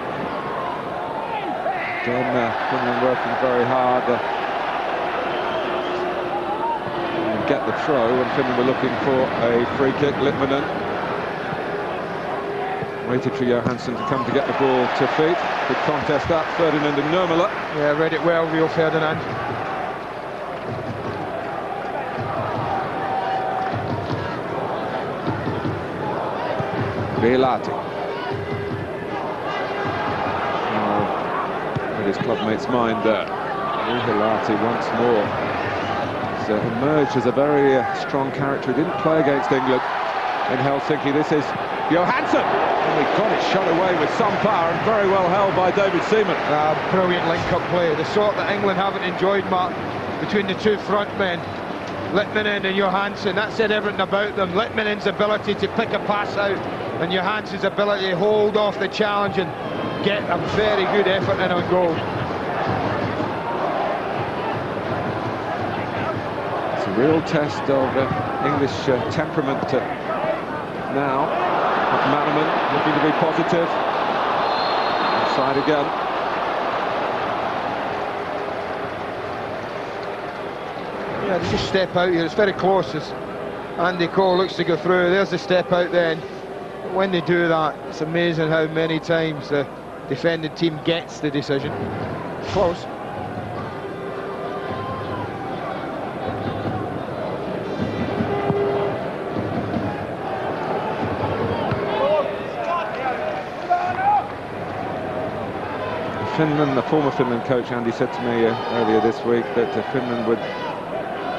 Again, Finland working very hard and get the throw when Finland were looking for a free kick. Litmanen waited for Johansson to come to get the ball to feet. Good contest that, Ferdinand and Nurmela. Yeah, read it well, Rio Ferdinand. Viilati. Oh, with his clubmate's mind there. Viilati once more. He's emerged as a very strong character. He didn't play against England in Helsinki. This is Johansson. And he got it shot away with some power and very well held by David Seaman. Brilliant link-up play, the sort that England haven't enjoyed, Mark, between the two front men, Litmanen and Johansson. That said everything about them. Litmanen's ability to pick a pass out and Johansson's ability to hold off the challenge and get a very good effort in on goal. It's a real test of English temperament now. McManaman looking to be positive. Offside again. Yeah, they just step out here. It's very close as Andy Cole looks to go through. There's the step out then. When they do that, it's amazing how many times the defending team gets the decision. Close. Finland, the former Finland coach Andy said to me earlier this week that Finland would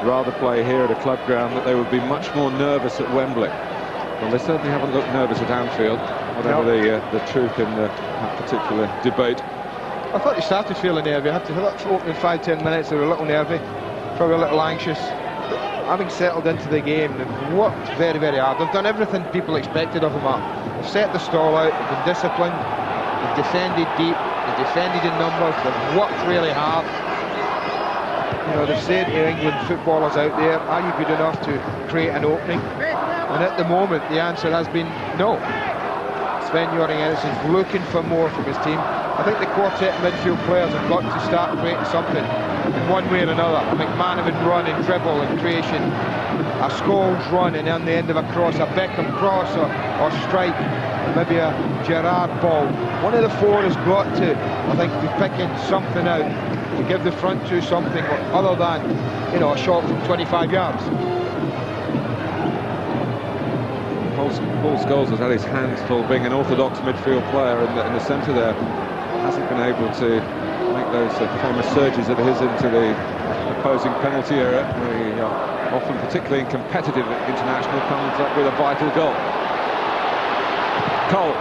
rather play here at a club ground, that they would be much more nervous at Wembley. Well, they certainly haven't looked nervous at Anfield, whatever the truth in that particular debate. I thought they started feeling nervy. I had to that opening 5-10 minutes, they were a little nervy, probably a little anxious. Having settled into the game, they've worked very, very hard. They've done everything people expected of them. They've set the stall out, they've been disciplined, they've defended deep, they've defended in numbers, they've worked really hard. You know, they've said to England footballers out there, are you good enough to create an opening? And at the moment, the answer has been no. Sven-Göran Eriksson's looking for more from his team. I think the quartet midfield players have got to start creating something in one way or another. A McManaman run and dribble and creation, a Scholes run and on the end of a cross, a Beckham cross or strike, maybe a Gerrard ball. One of the four has got to, I think, be picking something out to give the front two something other than, you know, a shot from 25 yards. Paul Scholes has had his hands full being an orthodox midfield player in the centre there. Hasn't been able to make those famous surges of his into the opposing penalty area. He often, particularly in competitive international, comes up with a vital goal. Cole.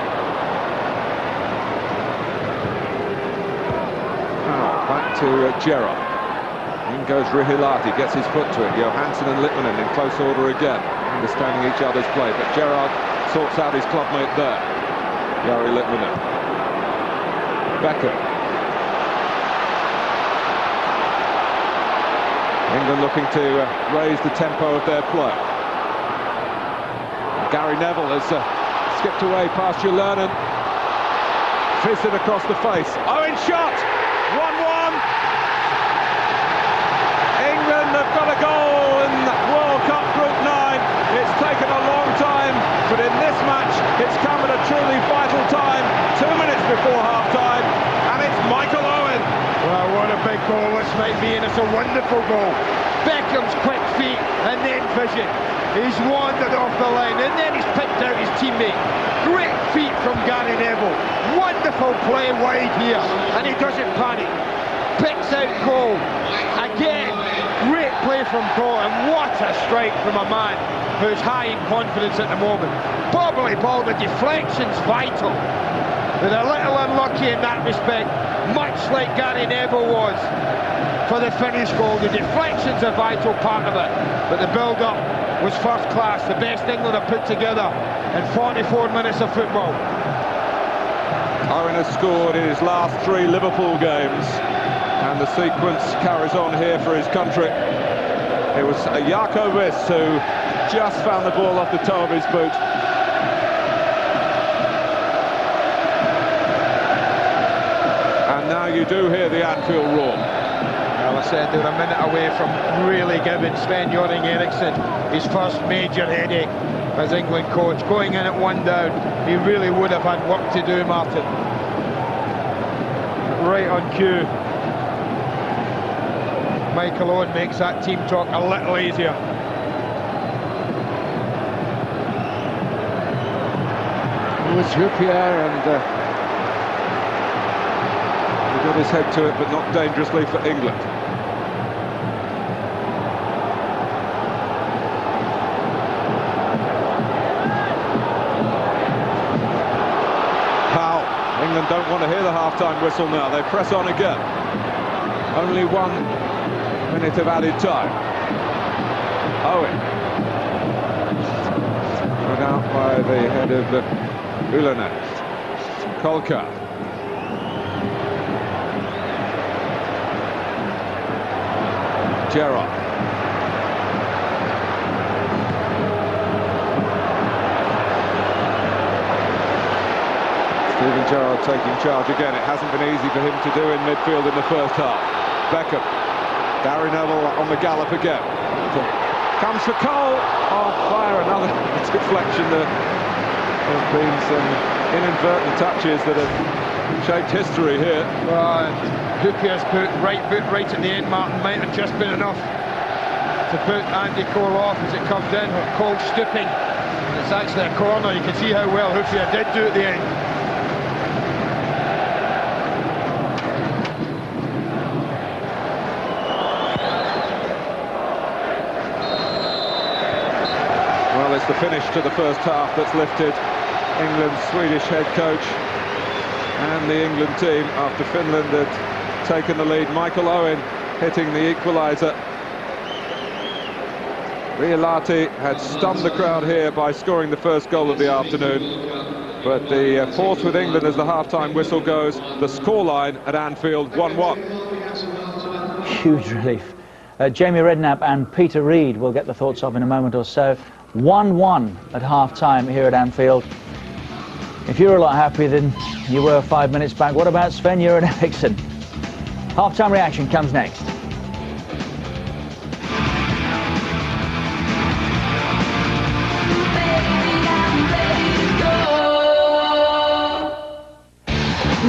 Back to Gerrard. goes Rihilati, gets his foot to it. Johansson and Litmanen in close order again, understanding each other's play. But Gerrard sorts out his clubmate there. Jari Litmanen. Beckham. England looking to raise the tempo of their play. Gary Neville has skipped away past Julernen. Fizzed it across the face. Owen shot! 1-1. England have got a goal in World Cup Group 9. It's taken a long time, but in this match, it's come at a truly vital time. 2 minutes before half-time, and it's Michael Owen. Well, what a big goal this might be, and it's a wonderful goal. Beckham's quick feet and then vision. He's wandered off the line, and then he's picked out his teammate. Great feet from Gary Neville. Wonderful play wide here, and he doesn't panic. Picks out Cole. Again, great play from Cole, and what a strike from a man who's high in confidence at the moment. Bobbly ball, the deflection's vital. They're a little unlucky in that respect, much like Gary Neville was for the Finnish goal. The deflection's a vital part of it, but the build-up was first class, the best England have put together in 44 minutes of football. Owen has scored in his last 3 Liverpool games, and the sequence carries on here for his country. It was Jaco Wiss who just found the ball off the toe of his boot. And now you do hear the Anfield roar. Well, I said they're a minute away from really giving Sven-Göran Eriksson his first major headache as England coach. Going in at 1 down, he really would have had work to do, Martin. Right on cue. Michael Owen makes that team talk a little easier. It was Huppier, and he got his head to it, but not dangerously for England. England don't want to hear the half-time whistle now. They press on again. Only 1 minute of added time. Owen. Put out by the head of Ulenet. Kolka. Gerrard. Steven Gerrard taking charge again. It hasn't been easy for him to do in midfield in the first half. Beckham. Gary Neville on the gallop again. Comes for Cole. Oh, fire, another deflection. There have been some inadvertent touches that have shaped history here. Well, Hoopier's boot, right boot right at the end, Martin, might have just been enough to put Andy Cole off as it comes in. Cole stooping. It's actually a corner. You can see how well Hoopier did do at the end. Well, it's the finish to the first half that's lifted England's Swedish head coach and the England team after Finland had taken the lead. Michael Owen hitting the equaliser. Rihilati had stunned the crowd here by scoring the first goal of the afternoon. But the fourth with England as the half-time whistle goes. The scoreline at Anfield, 1-1. Huge relief. Jamie Redknapp and Peter Reid will get the thoughts of in a moment or so. 1-1 at half-time here at Anfield. If you're a lot happier than you were 5 minutes back, what about Sven-Göran Eriksson? Half-time reaction comes next.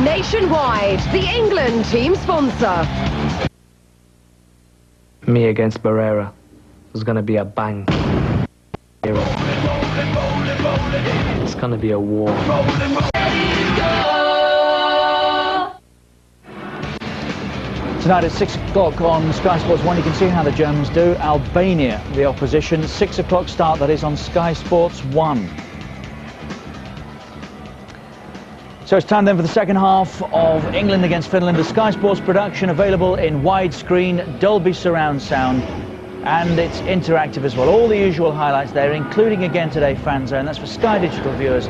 Nationwide, the England team sponsor. Me against Barrera is going to be a bang. It's going to be a war. Tonight at 6 o'clock on Sky Sports 1, you can see how the Germans do. Albania, the opposition. 6 o'clock start, that is, on Sky Sports 1. So it's time then for the second half of England against Finland, a Sky Sports production available in widescreen, Dolby surround sound, and it's interactive as well. All the usual highlights there, including again today Fan Zone. That's for Sky Digital viewers.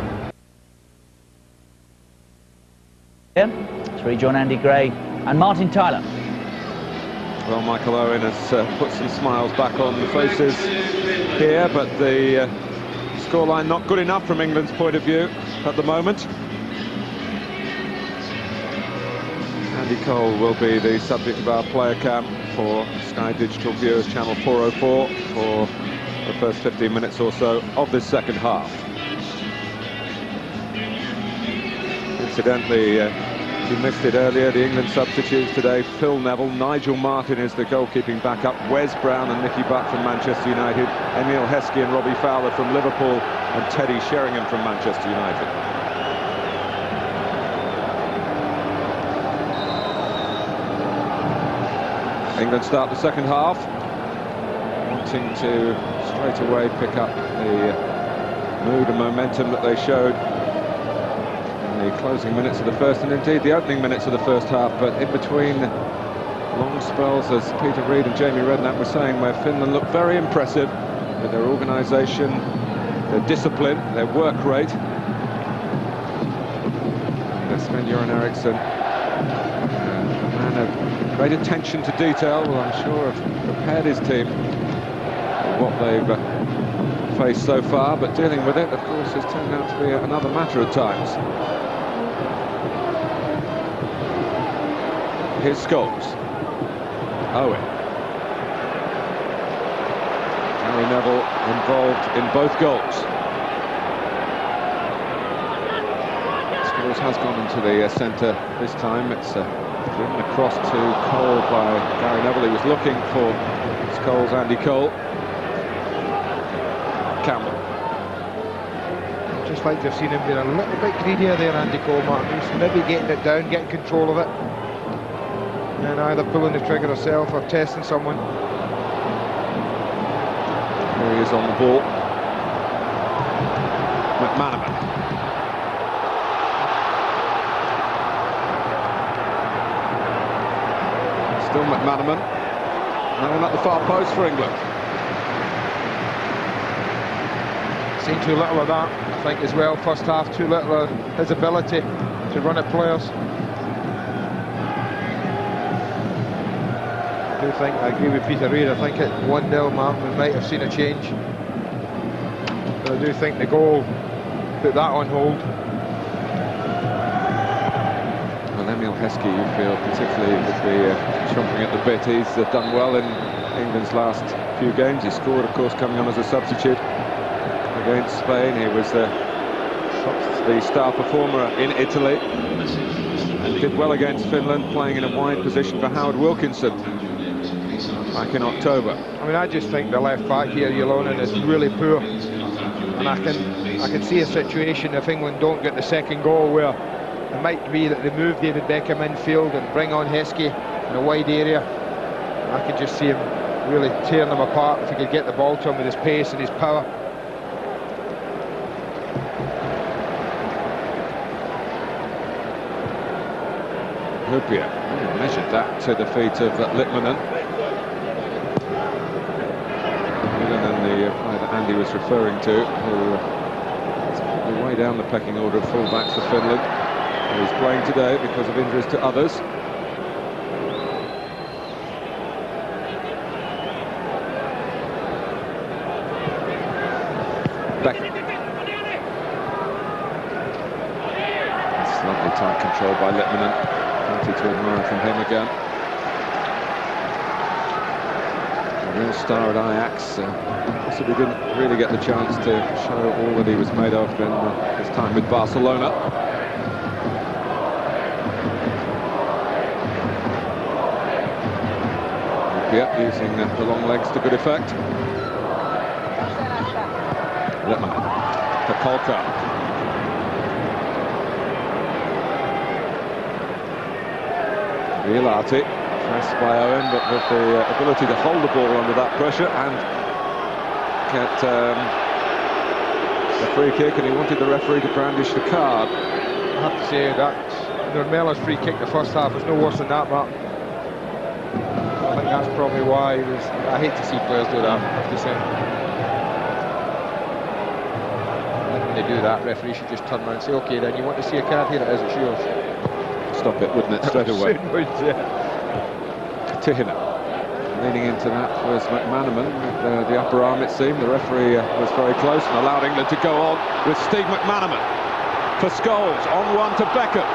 Let's rejoin Andy Gray and Martin Tyler. Well, Michael Owen has put some smiles back on the faces here, but the scoreline not good enough from England's point of view at the moment. Andy Cole will be the subject of our player cam for Sky Digital viewers, channel 404, for the first 15 minutes or so of this second half. Incidentally, you missed it earlier, the England substitutes today: Phil Neville, Nigel Martin is the goalkeeping backup, Wes Brown and Nicky Butt from Manchester United, Emile Heskey and Robbie Fowler from Liverpool, and Teddy Sheringham from Manchester United. England start the second half, wanting to straight away pick up the mood and momentum that they showed in the closing minutes of the first, and indeed the opening minutes of the first half, but in between long spells, as Peter Reid and Jamie Redknapp were saying, where Finland looked very impressive with their organisation, their discipline, their work rate. Sven-Göran Eriksson, a man of great attention to detail, well, I'm sure have prepared his team for what they've faced so far, but dealing with it, of course, has turned out to be another matter at times. Here's Scholes. Owen. Gary Neville involved in both goals. Scholes has gone into the centre this time. It's driven across to Cole by Gary Neville. He was looking for Scholes, Andy Cole. Campbell. I'd just like to have seen him being a little bit greedier there, Andy Cole, Martin. He's maybe getting it down, getting control of it, and either pulling the trigger herself or testing someone. Here he is on the ball. McManaman. Still McManaman. No one at the far post for England. Seen too little of that, I think, as well. First half, too little of his ability to run at players. I agree with Peter Reid. I think at 1-0, Martin, we might have seen a change. But I do think the goal put that on hold. Well, Emile Heskey, you feel, particularly would be chomping at the bit. He's done well in England's last few games. He scored, of course, coming on as a substitute against Spain. He was the star performer in Italy and did well against Finland, playing in a wide position for Howard Wilkinson back in October. I mean, I just think the left back here, Ylonen, is really poor, and I can see a situation if England don't get the second goal where it might be that they move David Beckham infield and bring on Heskey in a wide area. I could just see him really tearing them apart if he could get the ball to him with his pace and his power. Hupia measured that to the feet of Litmanen. And the player that Andy was referring to, who is probably way down the pecking order of fullbacks for Finland. He's playing today because of injuries to others. Beckham. That's lovely tight control by Litmanen. Plenty to admire from him again. A real star at Ajax. Possibly didn't really get the chance to show all that he was made of in his time with Barcelona. Yep, using the long legs to good effect. Litmanen. Pakolka. Violati, pressed by Owen, but with the ability to hold the ball under that pressure and get the free kick, and he wanted the referee to brandish the card. I have to say that Normela's free kick the first half was no worse than that, Mark. I think that's probably why he was. I hate to see players do that, I have to say. When they do that, referee should just turn around and say, okay, then you want to see a card, here it is, it's yours. Stop it, wouldn't it, straight away. Would, yeah. Tihina leaning into that was McManaman with the upper arm, it seemed. The referee was very close and allowed England to go on with Steve McManaman. For Scholes, on one to Beckham.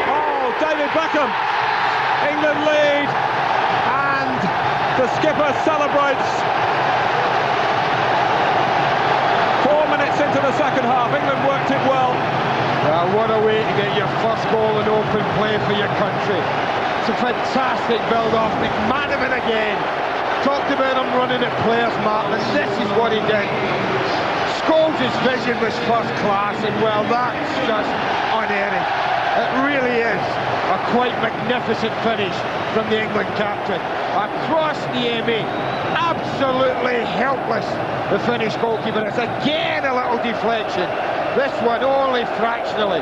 Oh, David Beckham! England lead, and the skipper celebrates. 4 minutes into the second half, England worked it well. Well, what a way to get your first goal in open play for your country. It's a fantastic build-off. McManaman again. Talked about him running at players, Martin, and this is what he did. Scholes' vision was first class, and well, that's just unerring. It really is a quite magnificent finish from the England captain. Across the ME, absolutely helpless, the Finnish goalkeeper. It's again a little deflection. This one only fractionally.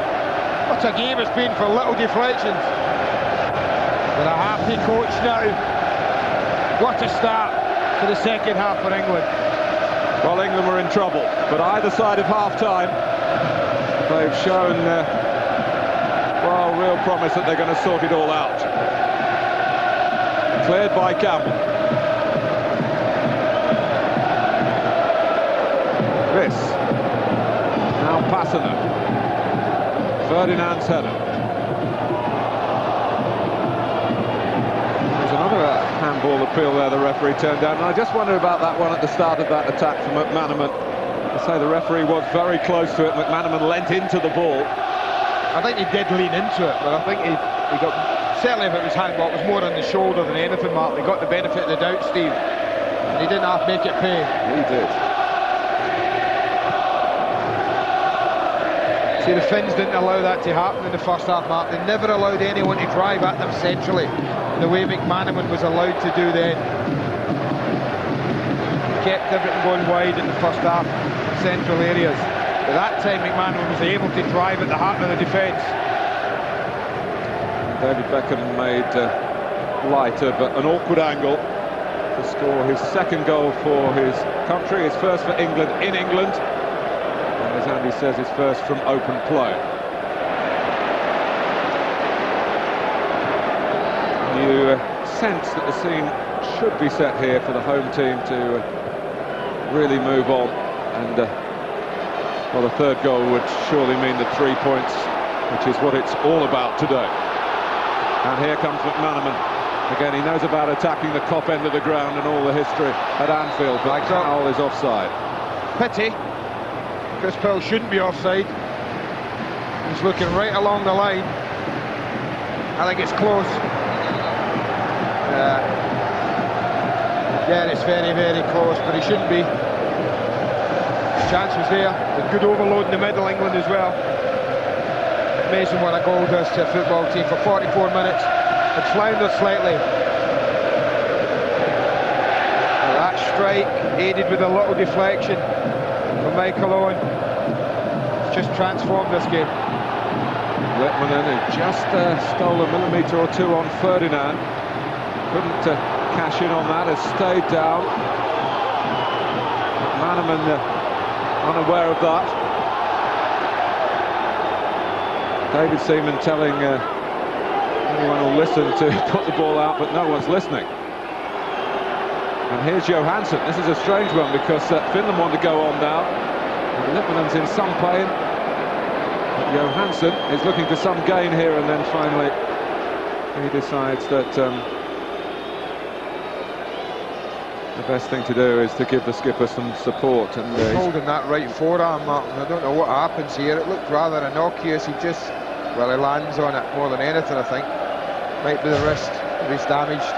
What a game it's been for little deflections. But a happy coach now. What a start for the second half for England. Well, England were in trouble, but either side of half-time, they've shown, well, real promise that they're going to sort it all out. Cleared by Campbell. This. Now Passanen. Ferdinand's header. There's another handball appeal there the referee turned down, and I just wonder about that one at the start of that attack from McManaman. I say the referee was very close to it. McManaman leant into the ball. I think he did lean into it, but I think he got, certainly if it was handball, it was more on the shoulder than anything, Mark. He got the benefit of the doubt, Steve, and he didn't have to make it pay. He did. See, the Finns didn't allow that to happen in the first half, Mark. They never allowed anyone to drive at them centrally, the way McManaman was allowed to do then. Kept everything going wide in the first half, central areas. But that time McManaman was able to drive at the heart of the defence. David Beckham made lighter, but an awkward angle to score his second goal for his country, his first for England in England, and as Andy says, his first from open play. You sense that the scene should be set here for the home team to really move on, and well, the third goal would surely mean the 3 points, which is what it's all about today. And here comes McManaman. Again, he knows about attacking the top end of the ground and all the history at Anfield, but Powell is offside. Pity. Chris Powell shouldn't be offside. He's looking right along the line. I think it's close. Yeah, it's very, very close, but he shouldn't be. His chance was there. A good overload in the middle, England as well. Amazing what a goal does to a football team. For 44 minutes, it's floundered slightly. Well, that strike, aided with a little deflection from Michael Owen, just transformed this game. Litmanen, who just stole a millimetre or two on Ferdinand, couldn't cash in on that, has stayed down. McManaman unaware of that. David Seaman telling anyone who'll listen to put the ball out, but no one's listening. And here's Johansson. This is a strange one because Finland want to go on now. And Litmanen's in some pain. But Johansson is looking for some gain here, and then finally he decides that the best thing to do is to give the skipper some support. And he's holding that right forearm, Martin. I don't know what happens here. It looked rather innocuous. He just, well, he lands on it more than anything, I think. Might be the wrist if he's damaged.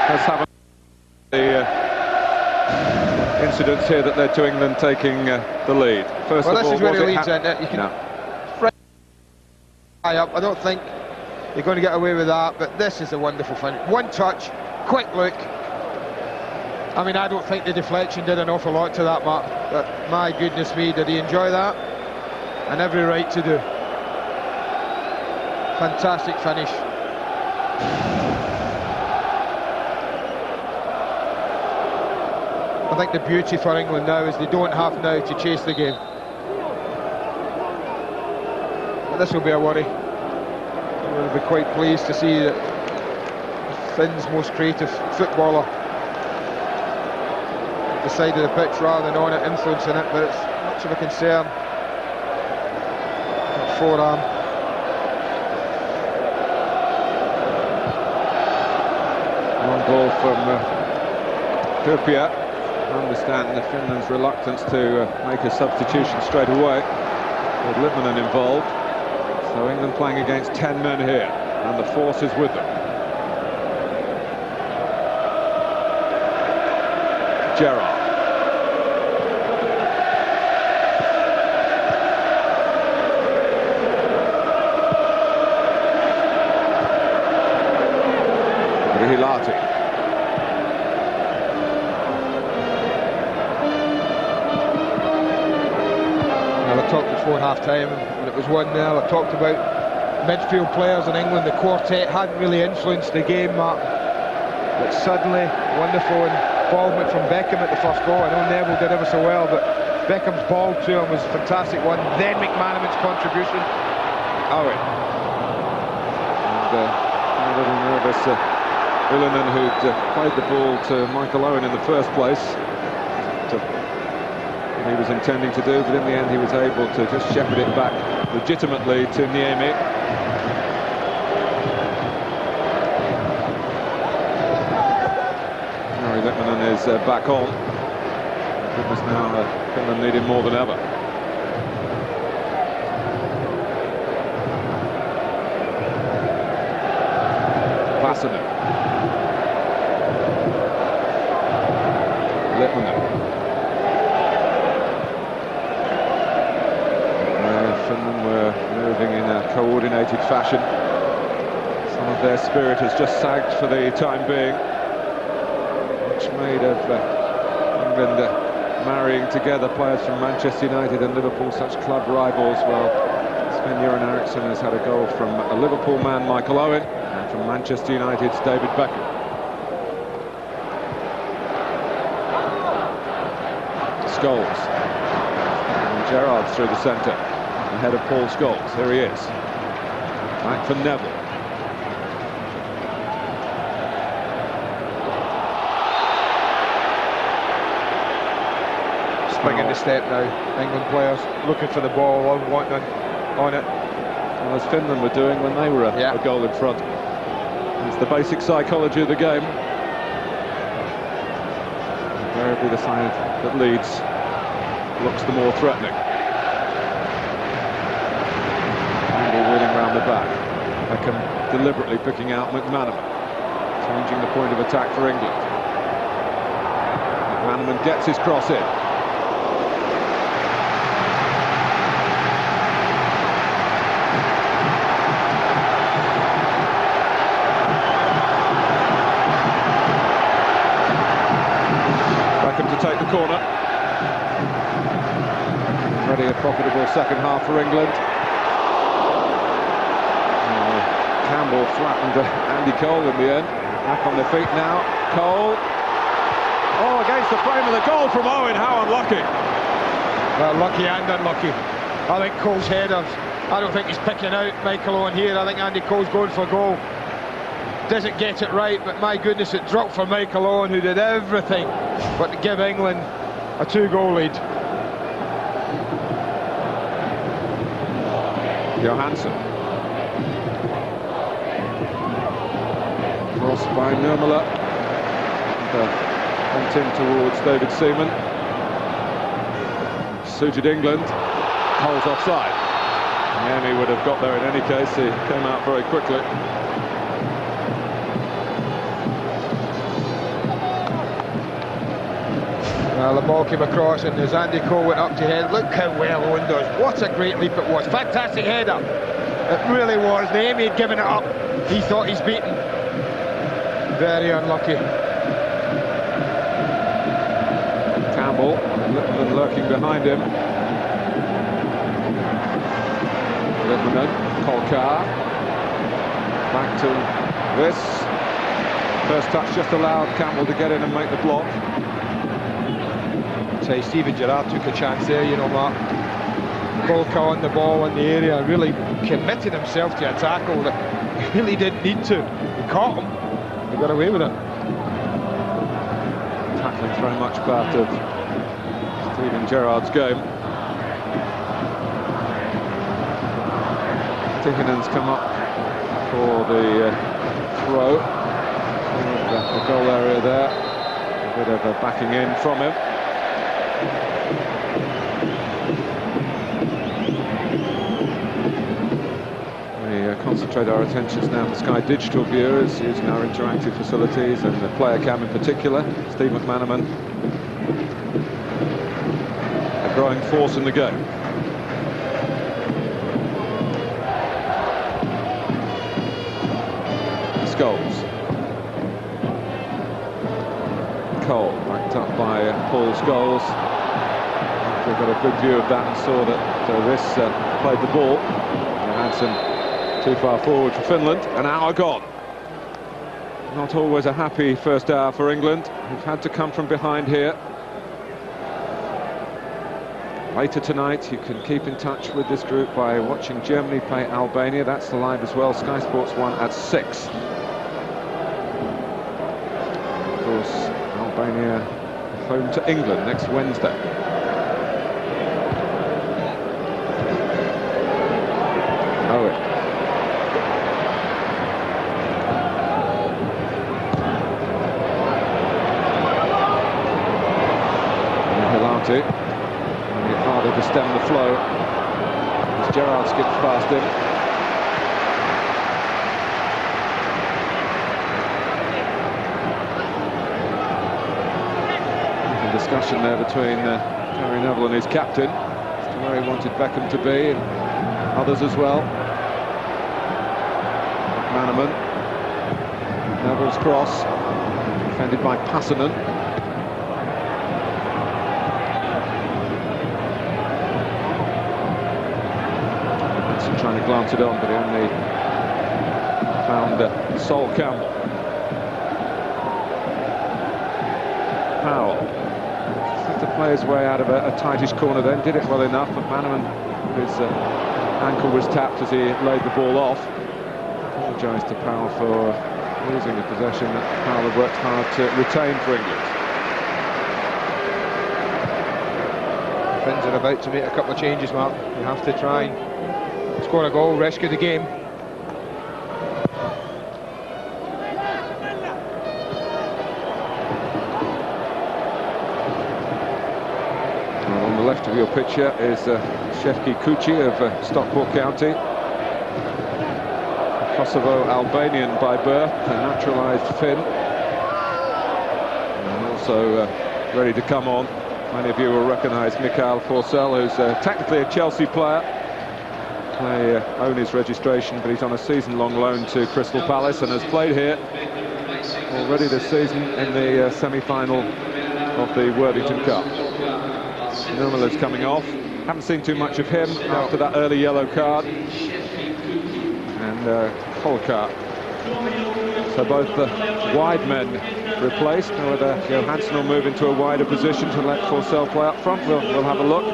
Let's have the incidents here that led to England taking the lead. First well, of all, this is where he leads in. You can no. high up. I don't think You're going to get away with that, but this is a wonderful finish. One touch, quick look. I mean, I don't think the deflection did an awful lot to that, Mark, but my goodness me, did he enjoy that? And every right to do. Fantastic finish. I think the beauty for England now is they don't have now to chase the game. But this will be a worry. We'll be quite pleased to see that Finn's most creative footballer at the side of the pitch rather than on it, influencing it, but it's much of a concern. Forearm. Long ball from Turpia. I understand Finland's reluctance to make a substitution straight away with Litmanen involved. So England playing against 10 men here, and the force is with them. Gerrard. Hilati. Well, I talked before half-time when it was 1-0. I talked about midfield players in England. The quartet hadn't really influenced the game, Mark. But suddenly, wonderful involvement from Beckham at the first goal. I know Neville did ever so well, but Beckham's ball to him was a fantastic one. Then McManaman's contribution. Owen. And a little nervous. Ilonen, who'd played the ball to Michael Owen in the first place. He was intending to do, but in the end he was able to just shepherd it back legitimately to Niemi. Harry Litmanen is back on. Goodness, now Finland need him more than ever. Vasanen. Litmanen. Finland were moving in a coordinated fashion. Some of their spirit has just sagged for the time being. Much made of England marrying together players from Manchester United and Liverpool, such club rivals. Well, Sven-Göran Eriksson has had a goal from a Liverpool man, Michael Owen, and from Manchester United's David Beckham. Scholes. And Gerrard's through the centre, ahead of Paul Scholes. Here he is. Back for Neville. Springing the step now. England players looking for the ball, wanting on it. Well, as Finland were doing when they were a goal in front. It's the basic psychology of the game. Invariably the side that leads looks the more threatening. Angle wheeling round the back. Beckham deliberately picking out McManaman, changing the point of attack for England. McManaman gets his cross in. To take the corner. Ready a profitable second half for England. Campbell flattened Andy Cole in the end. Back on their feet now. Cole. Oh, against the frame of the goal from Owen. How unlucky. Well, lucky and unlucky. I think Cole's headers. I don't think he's picking out Michael Owen here. I think Andy Cole's going for a goal. Doesn't get it right, but my goodness, it dropped for Michael Owen, who did everything but to give England a 2-goal lead. Johansson. Crossed by Nurmela. Went in towards David Seaman. Suited England. Cole's offside. Niemi would have got there in any case. He came out very quickly. Well, the ball came across, and as Andy Cole went up to head, look how well Owen does. What a great leap it was. Fantastic header. It really was. Niemi had given it up. He thought he's beaten. Very unlucky. Campbell, Littman lurking behind him. Littman, Kolkar. Back to this. First touch just allowed Campbell to get in and make the block. Say Steven Gerrard took a chance there, you know, Mark. Kolkar on the ball in the area, really committed himself to a tackle that he really didn't need to. He caught him, he got away with it. Tackling's very much part of Steven Gerrard's game. Tikkanen's come up for the throw. The goal area there. A bit of a backing in from him. We concentrate our attentions now for Sky Digital viewers using our interactive facilities and the player cam in particular. Steve McManaman, a growing force in the game. Scholes. Cole, backed up by Paul Scholes. We got a good view of that and saw that Riss played the ball. Johansson too far forward for Finland. An hour gone. Not always a happy first hour for England. We've had to come from behind here. Later tonight, you can keep in touch with this group by watching Germany play Albania. That's live as well. Sky Sports 1 at 6. Of course, Albania home to England next Wednesday. Owen. Hilati. Finding it harder to stem the flow as Gerrard skips past him. Discussion there between Gary Neville and his captain as to where he wanted Beckham to be, and others as well. McManaman, Neville's cross, defended by Passanen. Johansson trying to glance it on, but he only found Solkamp. Powell. To play his way out of a tightish corner then, did it well enough, but McManaman, his ankle was tapped as he laid the ball off. Apologised to Powell for losing the possession that Powell had worked hard to retain for England. Finns are about to make a couple of changes, Mark. You have to try and score a goal, rescue the game. Left of your picture is Shefki Kuchi of Stockport County, a Kosovo-Albanian by birth, a naturalised Finn, and also ready to come on. Many of you will recognise Mikael Forsell, who's technically a Chelsea player. They own his registration, but he's on a season-long loan to Crystal Palace and has played here already this season in the semi-final of the Worthington Cup. Nurmela's coming off. Haven't seen too much of him after that early yellow card. And Kolkar. So both the wide men replaced. Now whether Johansson will move into a wider position to let Forsell play up front, we'll have a look.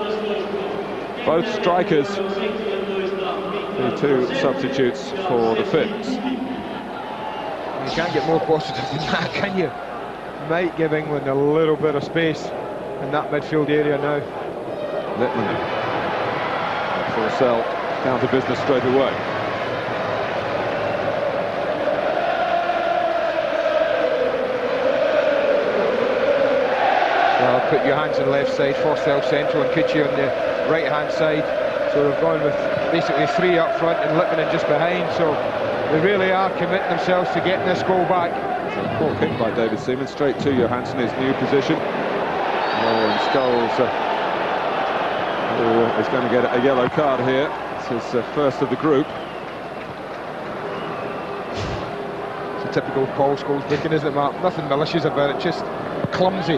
Both strikers, the two substitutes for the Finns. You can't get more positive than that, can you? Might give England a little bit of space in that midfield area now. Littman. Forsell down to business straight away. Well, put Johansson left side, Forsell central, and Kuchi on the right-hand side. So they've gone with basically three up front and Littman just behind. So they really are committing themselves to getting this goal back. So poor kick by David Seaman, straight to Johansson, his new position. And Scholes is going to get a yellow card here. This is first of the group. typical Paul Scholes making, isn't it, Mark? Nothing malicious about it, just clumsy.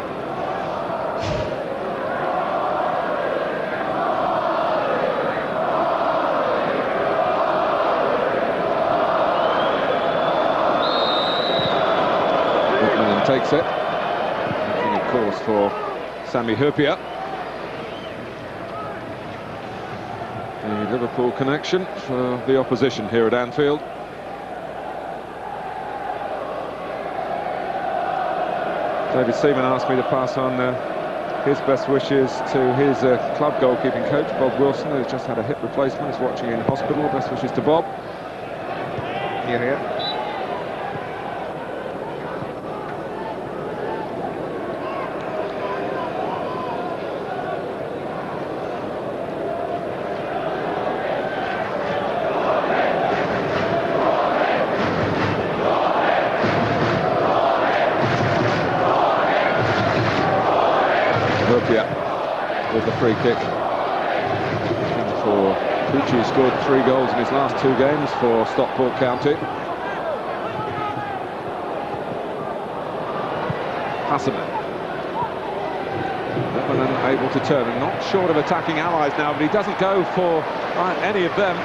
Littman takes it. Making a course for Sami Hyypiä. The Liverpool connection for the opposition here at Anfield. David Seaman asked me to pass on his best wishes to his club goalkeeping coach, Bob Wilson, who's just had a hip replacement. He's watching in hospital. Best wishes to Bob. Here. With the free kick for Pucci, who scored 3 goals in his last 2 games for Stockport County. Hasseman. Littman able to turn, and not short of attacking allies now, but he doesn't go for any of them.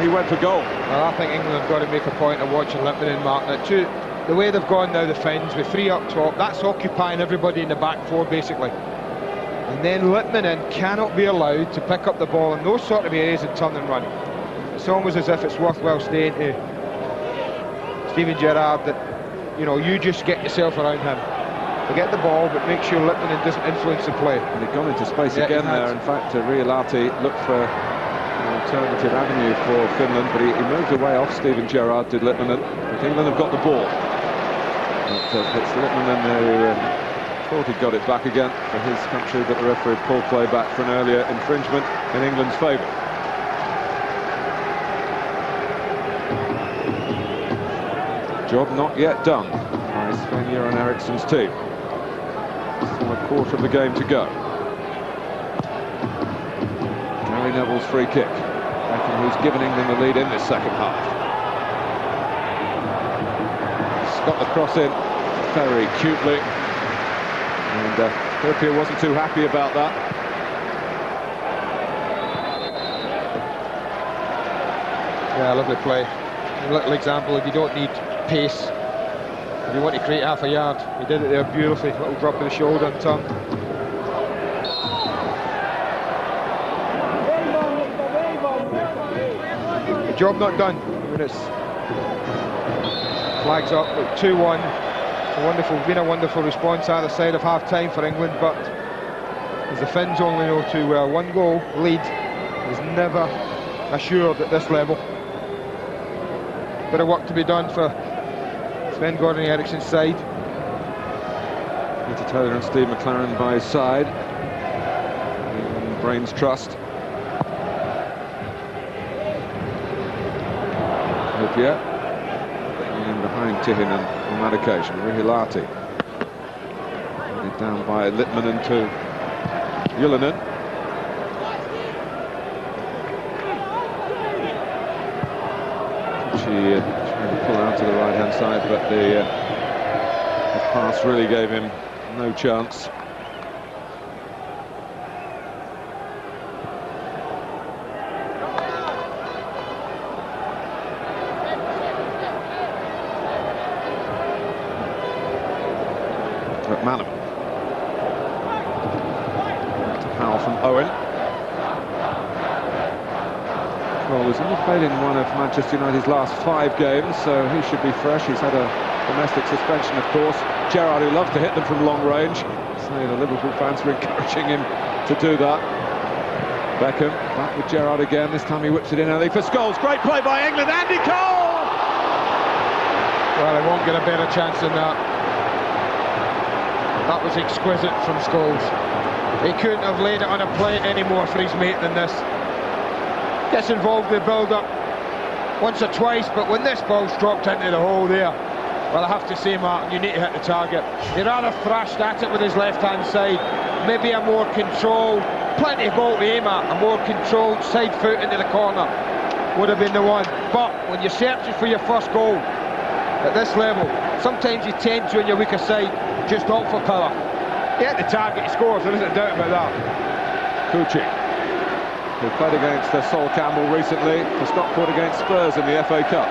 He went for goal. Well, I think England have got to make a point of watching Littman and marking it. The way they've gone now, the Finns, with 3 up top, that's occupying everybody in the back 4, basically. And then Littman cannot be allowed to pick up the ball in those sort of areas and turn and run. It's almost as if it's worthwhile staying to Steven Gerrard that, you know, you just get yourself around him. Forget the ball, but make sure Littman doesn't influence the play. And they've gone into space again there. In fact, Riolahti looked for an alternative avenue for Finland, but he moved away off Steven Gerrard, did Littman. But England have got the ball. It's Littman who thought he'd got it back again for his country, but the referee pulled play back for an earlier infringement in England's favour. Job not yet done by Sven-Göran Eriksson's team. Still a quarter of the game to go. Gary Neville's free kick. Beckham, who's given England the lead in this second half. He's got the cross in very cutely. And Hyypiä wasn't too happy about that. Yeah, lovely play. A little example, if you don't need pace, if you want to create half a yard, he did it there beautifully. Little drop of the shoulder and turn. The job not done. When it's flags up at 2-1. Been a wonderful response either side of half-time for England, but as the Finns only know too well, 1 goal lead is never assured at this level. Bit of work to be done for Sven-Göran Eriksson's side. Peter Taylor and Steve McLaren by his side. And Brains trust. Hyypiä. And behind Tihinen on that occasion, Riolahti. Down by Littman to Ylönen. She trying to pull out to the right-hand side, but the pass really gave him no chance. McManaman. To Powell from Owen. Cole has only played in one of Manchester United's last 5 games, so he should be fresh. He's had a domestic suspension, of course. Gerrard, who loves to hit them from long range. So the Liverpool fans are encouraging him to do that. Beckham back with Gerrard again. This time he whips it in early for Scholes. Great play by England. Andy Cole! Well, they won't get a better chance than that. That was exquisite from Scholes. He couldn't have laid it on a plate any more for his mate than this. Gets involved in the build-up once or twice, but when this ball's dropped into the hole there, well, I have to say, Martin, you need to hit the target. He rather thrashed at it with his left-hand side. Maybe a more controlled, plenty of ball to aim at, a more controlled side foot into the corner would have been the one. But when you're searching for your first goal, at this level, sometimes you tend to, on your weaker side, just opt for power. Get the target, he scores, there isn't a doubt about that. Kuchik, who played against Sol Campbell recently for Stockport against Spurs in the FA Cup.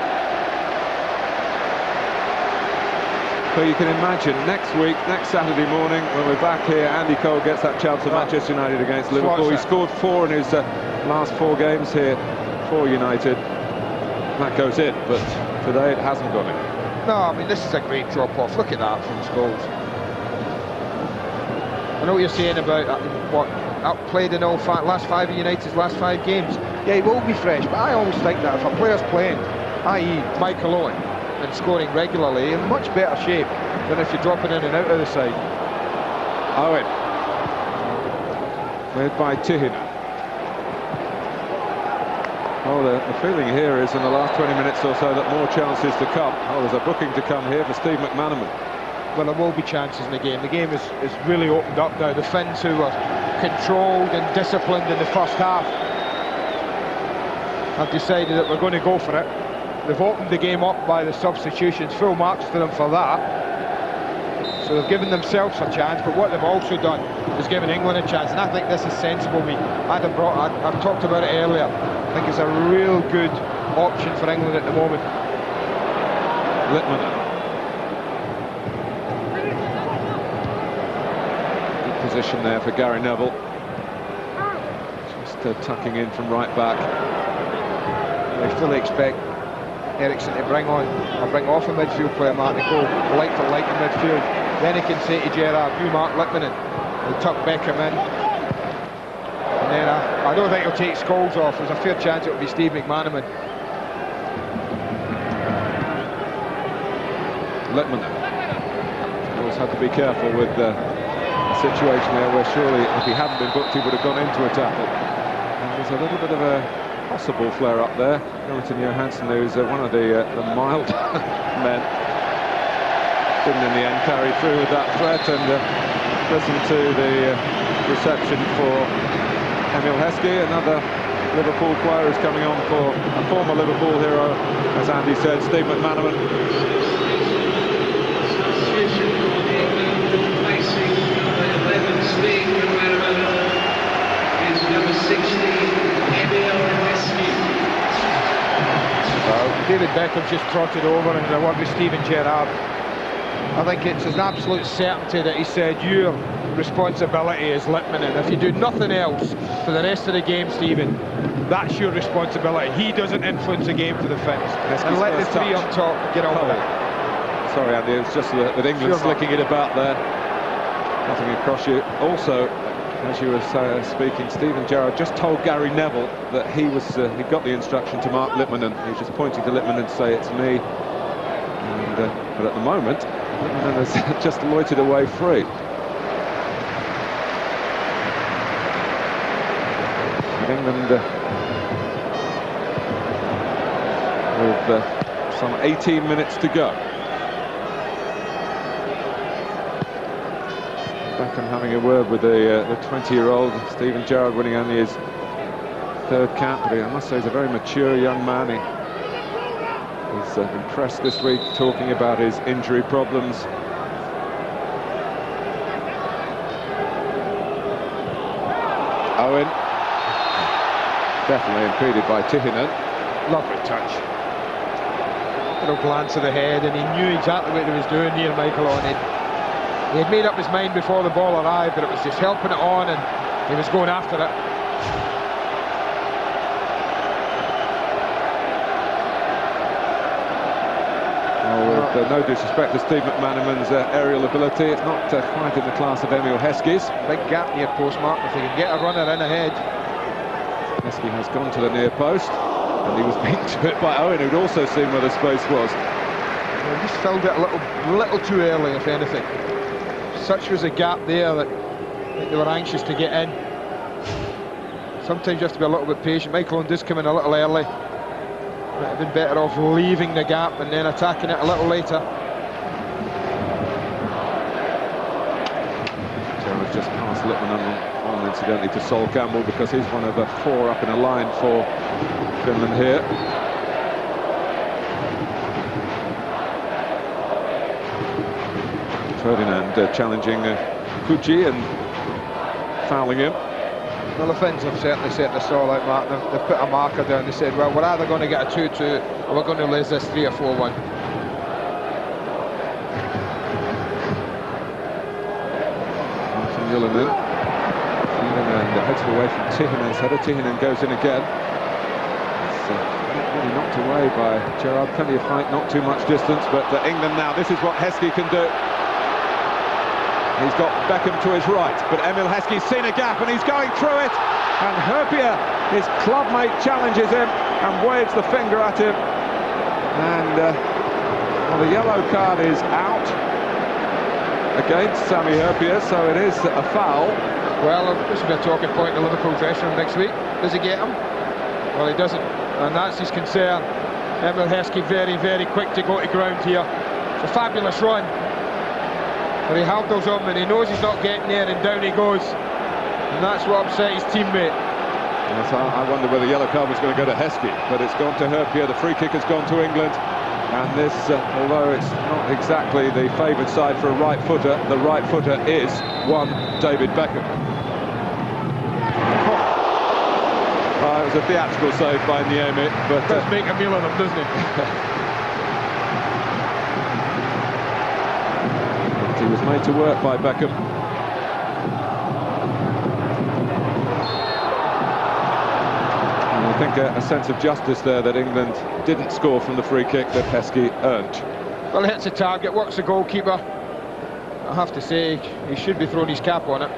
So you can imagine next week, next Saturday morning, when we're back here, Andy Cole gets that chance for Manchester United against Liverpool. He scored 4 in his last 4 games here for United. That goes in, but today it hasn't gone in. No, I mean, this is a great drop-off. Look at that from Scholes. I know what you're saying about what outplayed in all last 5 of United's last 5 games. Yeah, he will be fresh, but I always think that if a player's playing, i.e. Michael Owen, and scoring regularly, in much better shape than if you're dropping in and out of the side. Owen, led by Tihina. Oh, the feeling here is in the last 20 minutes or so that more chances to come. Oh, there's a booking to come here for Steve McManaman. Well, there will be chances in the game. The game is really opened up now. The Finns, who were controlled and disciplined in the first half, have decided that we're going to go for it. They've opened the game up by the substitutions. Full marks to them for that. So they've given themselves a chance, but what they've also done is given England a chance, and I think this is sensible. I've talked about it earlier. I think it's a real good option for England at the moment. Littman. Good position there for Gary Neville. Just tucking in from right back. They fully expect Eriksson to bring off a midfield player, Mark, and go like for like in midfield. Then he can say to Gerrard, you mark Littman, and tuck Beckham in. And then I don't think he'll take Scholes off. There's a fair chance it'll be Steve McManaman. Littman always had to be careful with the situation there where surely if he hadn't been booked he would have gone into a tackle. And there's a little bit of a possible flare-up there. Jonathan Johansson, who's one of the mild men, didn't in the end carry through with that threat, and listen to the reception for Emil Heskey, another Liverpool player who's coming on for a former Liverpool hero, as Andy said, Steve McManaman. Substitution for England, replacing number 11, Steve McManaman, is number 16, Emil Heskey. David Beckham's just trotted over and I work with Steven Gerrard. I think it's an absolute certainty that he said your responsibility is Littman, and if you do nothing else for the rest of the game, Stephen, that's your responsibility. He doesn't influence the game for the Finns. And let the 3 up top get on with it. Sorry, Andy, it was just with England slicking it about there. Nothing across you. Also, as you were speaking, Steven Gerrard just told Gary Neville that he got the instruction to mark Littman, and he was just pointing to Littman and say, it's me. And, but at the moment, Littman has just loitered away free. And England with some 18 minutes to go. Beckham having a word with the 20-year-old. Steven Gerrard winning only his 3rd cap, but I must say he's a very mature young man. He's impressed this week, talking about his injury problems. Owen, definitely impeded by Tihinen. Lovely touch. Little glance of the head, and he knew exactly what he was doing near Michael Owen. He had made up his mind before the ball arrived, but it was just helping it on, and he was going after it. Oh, with no disrespect to Steve McManaman's aerial ability, it's not quite in the class of Emil Heskey's. Big gap near post, Mark. If he can get a runner in ahead. Heskey has gone to the near post, and he was beaten to it by Owen, who'd also seen where the space was. Well, he just filled it a little too early, if anything. Such was a gap there that I think they were anxious to get in. Sometimes you have to be a little bit patient. Michael Owen does come in a little early. Might have been better off leaving the gap and then attacking it a little later. Gerrard's just passed Littman on incidentally to Sol Campbell, because he's one of the 4 up in a line for Finland here. Ferdinand challenging Kuchi and fouling him. Well, the Finns have certainly set the stall out, Mark. They've put a marker down. They said, well, we're either going to get a 2-2 or we're going to lose this 3 or 4-1. Martin Yulanen. Yulanen heads away from Tihinen's header. Tihinen goes in again. It's really knocked away by Gerrard. Plenty of height, not too much distance, but England now, this is what Heskey can do. He's got Beckham to his right, but Emil Heskey's seen a gap and he's going through it. And Herpier, his clubmate, challenges him and waves the finger at him. And well, the yellow card is out against Sami Herpier, so it is a foul. Well, this will be a talking point in the Liverpool dressing room next week. Does he get him? Well, he doesn't, and that's his concern. Emil Heskey very, very quick to go to ground here. It's a fabulous run. But he handles him and he knows he's not getting there, and down he goes. And that's what upset his teammate. Yes, I wonder whether the yellow card was going to go to Heskey, but it's gone to Herpier. The free kick has gone to England. And this, although it's not exactly the favoured side for a right footer, the right footer is one David Beckham. It was a theatrical save by Niemi, but does make a meal of them, doesn't he? He was made to work by Beckham. And I think a sense of justice there that England didn't score from the free kick that Heskey earned. Well, hits the target, works the goalkeeper. I have to say, he should be throwing his cap on it.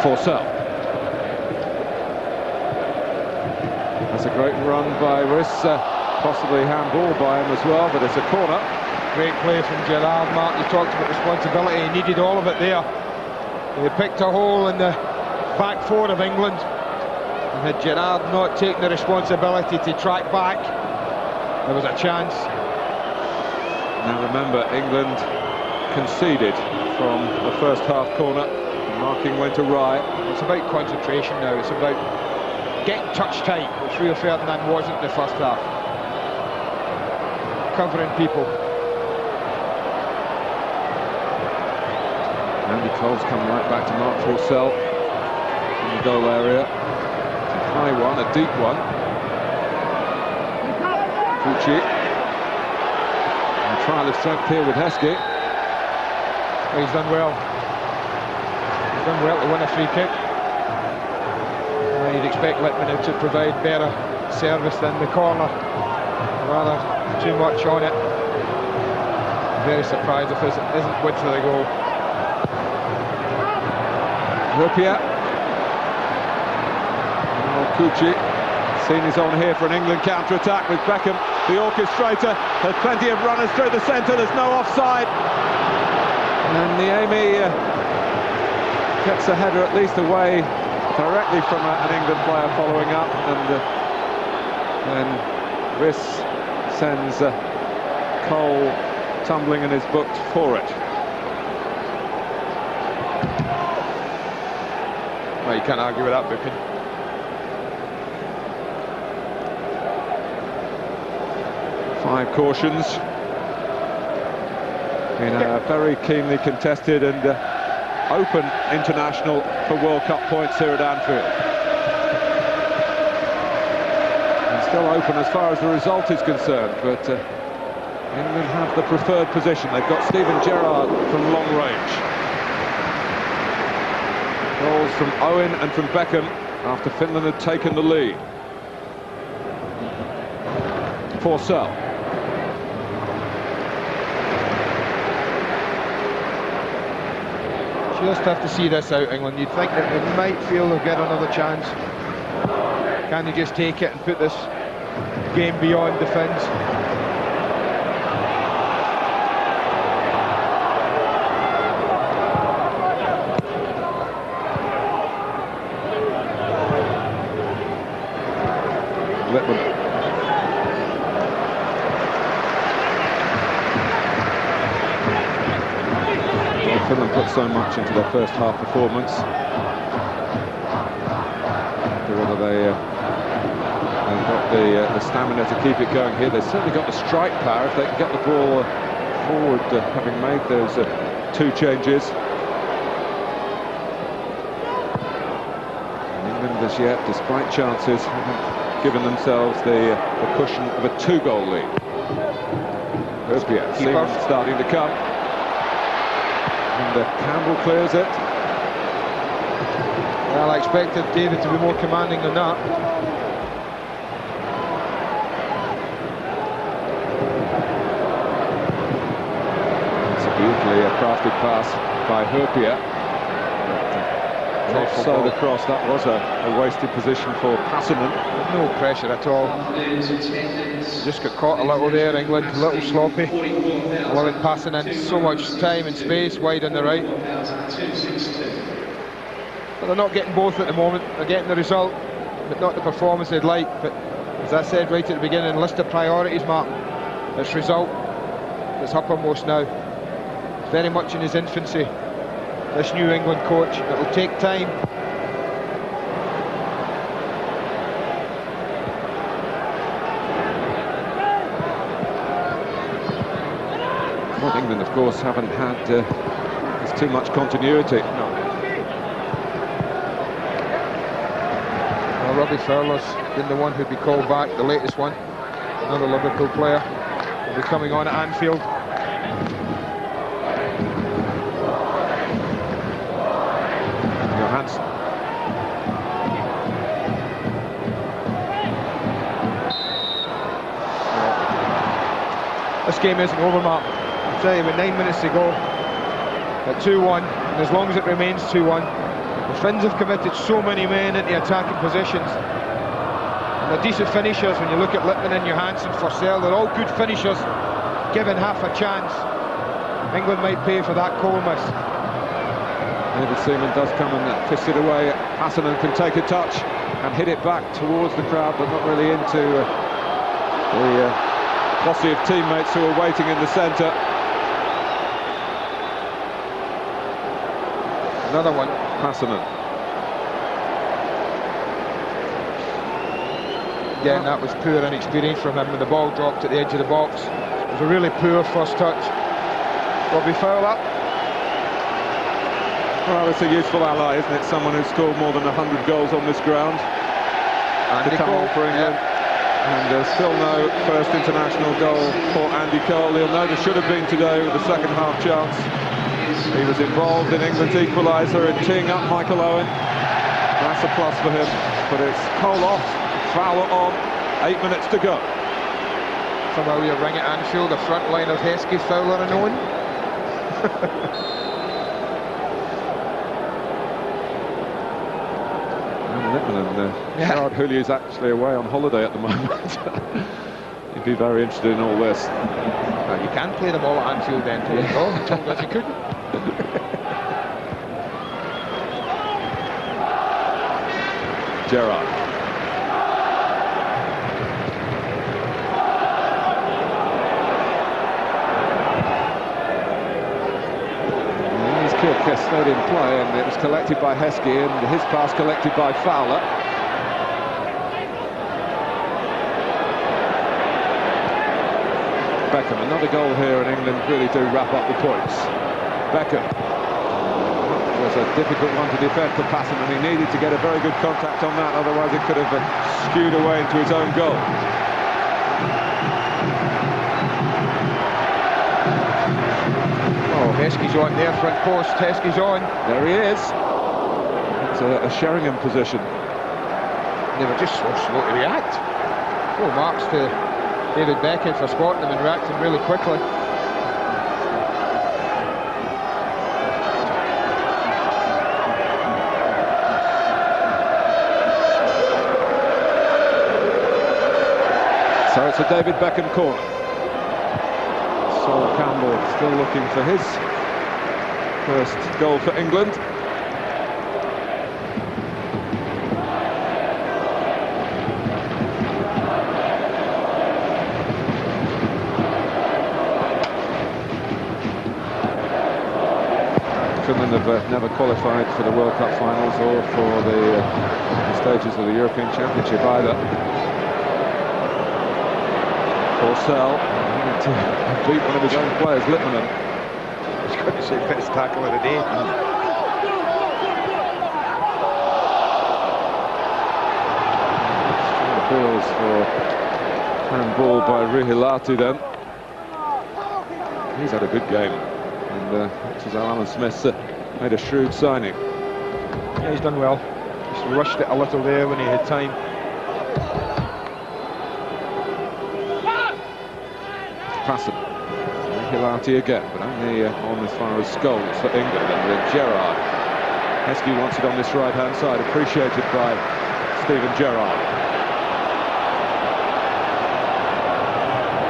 Forsell. That's a great run by Riss, possibly handball by him as well, but it's a corner. Great play from Gerrard, Mark. You talked about responsibility, he needed all of it there. He picked a hole in the back four of England, and had Gerrard not taken the responsibility to track back, there was a chance. Now remember, England conceded from the first half corner. Marking went awry. It's about concentration now. It's about getting touch tight, which Rio Ferdinand wasn't in the first half. Covering people. Andy Cole's come right back to Mark Forsell in the goal area. A high one, a deep one. Pucci. A trial of strength here with Heskey. Well, he's done well. Done well to win a free kick. You'd expect Littman to provide better service than the corner. Rather too much on it. Very surprised if this isn't width of the goal. Herpier. Kuchi. Seen his on here for an England counter-attack with Beckham, the orchestrator. There's plenty of runners through the centre, there's no offside. And Niemi gets a header at least away directly from an England player following up, and then Riss sends Cole tumbling and is booked for it. Well, you can't argue with that booking. Five cautions in a very keenly contested and open international for World Cup points here at Anfield. And still open as far as the result is concerned, but England have the preferred position. They've got Steven Gerrard from long range. Goals from Owen and from Beckham after Finland had taken the lead. Forsell. Just have to see this out, England. You'd think that they might feel they'll get another chance. Can they just take it and put this game beyond the Finns? Littman. Finland put so much into their first half performance. Whether they've got the stamina to keep it going here. They've certainly got the strike power if they can get the ball forward, having made those 2 changes. And England as yet, despite chances, haven't given themselves the cushion of a 2-goal lead. Hurpier, Seaman starting to come. And Campbell clears it. Well, I expected David to be more commanding than that. It's a beautifully crafted pass by Hurpier. So the cross, that was a wasted position for Passanen. No pressure at all. Just got caught a little there, England, a little sloppy. Allowing Passanen so much time and space wide on the right. But they're not getting both at the moment. They're getting the result, but not the performance they'd like. But as I said right at the beginning, list of priorities, Mark. This result is uppermost now. Very much in his infancy, this New England coach. It'll take time. Well, England, of course, haven't had there's too much continuity. No. Well, Robbie Fowler's been the one who'd be called back, the latest one. Another Liverpool player will be coming on at Anfield. Johansson. This game isn't over, Mark. I'll tell you, with 9 minutes to go, at 2-1, and as long as it remains 2-1, the Finns have committed so many men into attacking positions. And they're decent finishers. When you look at Lippmann and Johansson, Forsell, they're all good finishers, given half a chance. England might pay for that goal miss. David Seaman does come and fist it away. Passanen can take a touch and hit it back towards the crowd, but not really into the posse of teammates who are waiting in the centre. Another one. Passanen. Again, that was poor inexperience from him when the ball dropped at the edge of the box. It was a really poor first touch. Robbie Fowler. Well, it's a useful ally, isn't it? Someone who's scored more than 100 goals on this ground. Andy to come Cole on for England. And still no first international goal for Andy Cole. He'll know there should have been today with the second half chance. He was involved in England's equaliser and teeing up Michael Owen. That's a plus for him. But it's Cole off, Fowler on, 8 minutes to go. Somehow you ring at Anfield, the front line of Heskey, Fowler and Owen. And Gerard Houllier is actually away on holiday at the moment. He'd be very interested in all this. Well, you can play them all at Anfield then, Tony. Oh, he told us you couldn't. Gerard. His kick stayed in play, and it was collected by Heskey, and his pass collected by Fowler. Beckham, another goal here, and England really do wrap up the points. Beckham. It was a difficult one to defend for Passanen, and he needed to get a very good contact on that, otherwise it could have skewed away into his own goal. Oh, Heskey's on there, front post, Heskey's on. There he is. It's a Sheringham position. They were just so slow to react. Full marks to David Beckham for spotting them and reacting really quickly. So it's a David Beckham corner. Sol Campbell still looking for his first goal for England. From have never qualified for the World Cup finals or for the stages of the European Championship either. Porcel to beat one of his own players, Lippmann. He's going to say best tackle of the day. Appeals for handball by Rihilatu then. He's had a good game, and looks as though Alan Smith made a shrewd signing. Yeah, he's done well. Just rushed it a little there when he had time. Passing. Rihilatu again, but only on as far as goals for England. And then Gerrard. Heskey wants it on this right-hand side, appreciated by Steven Gerrard.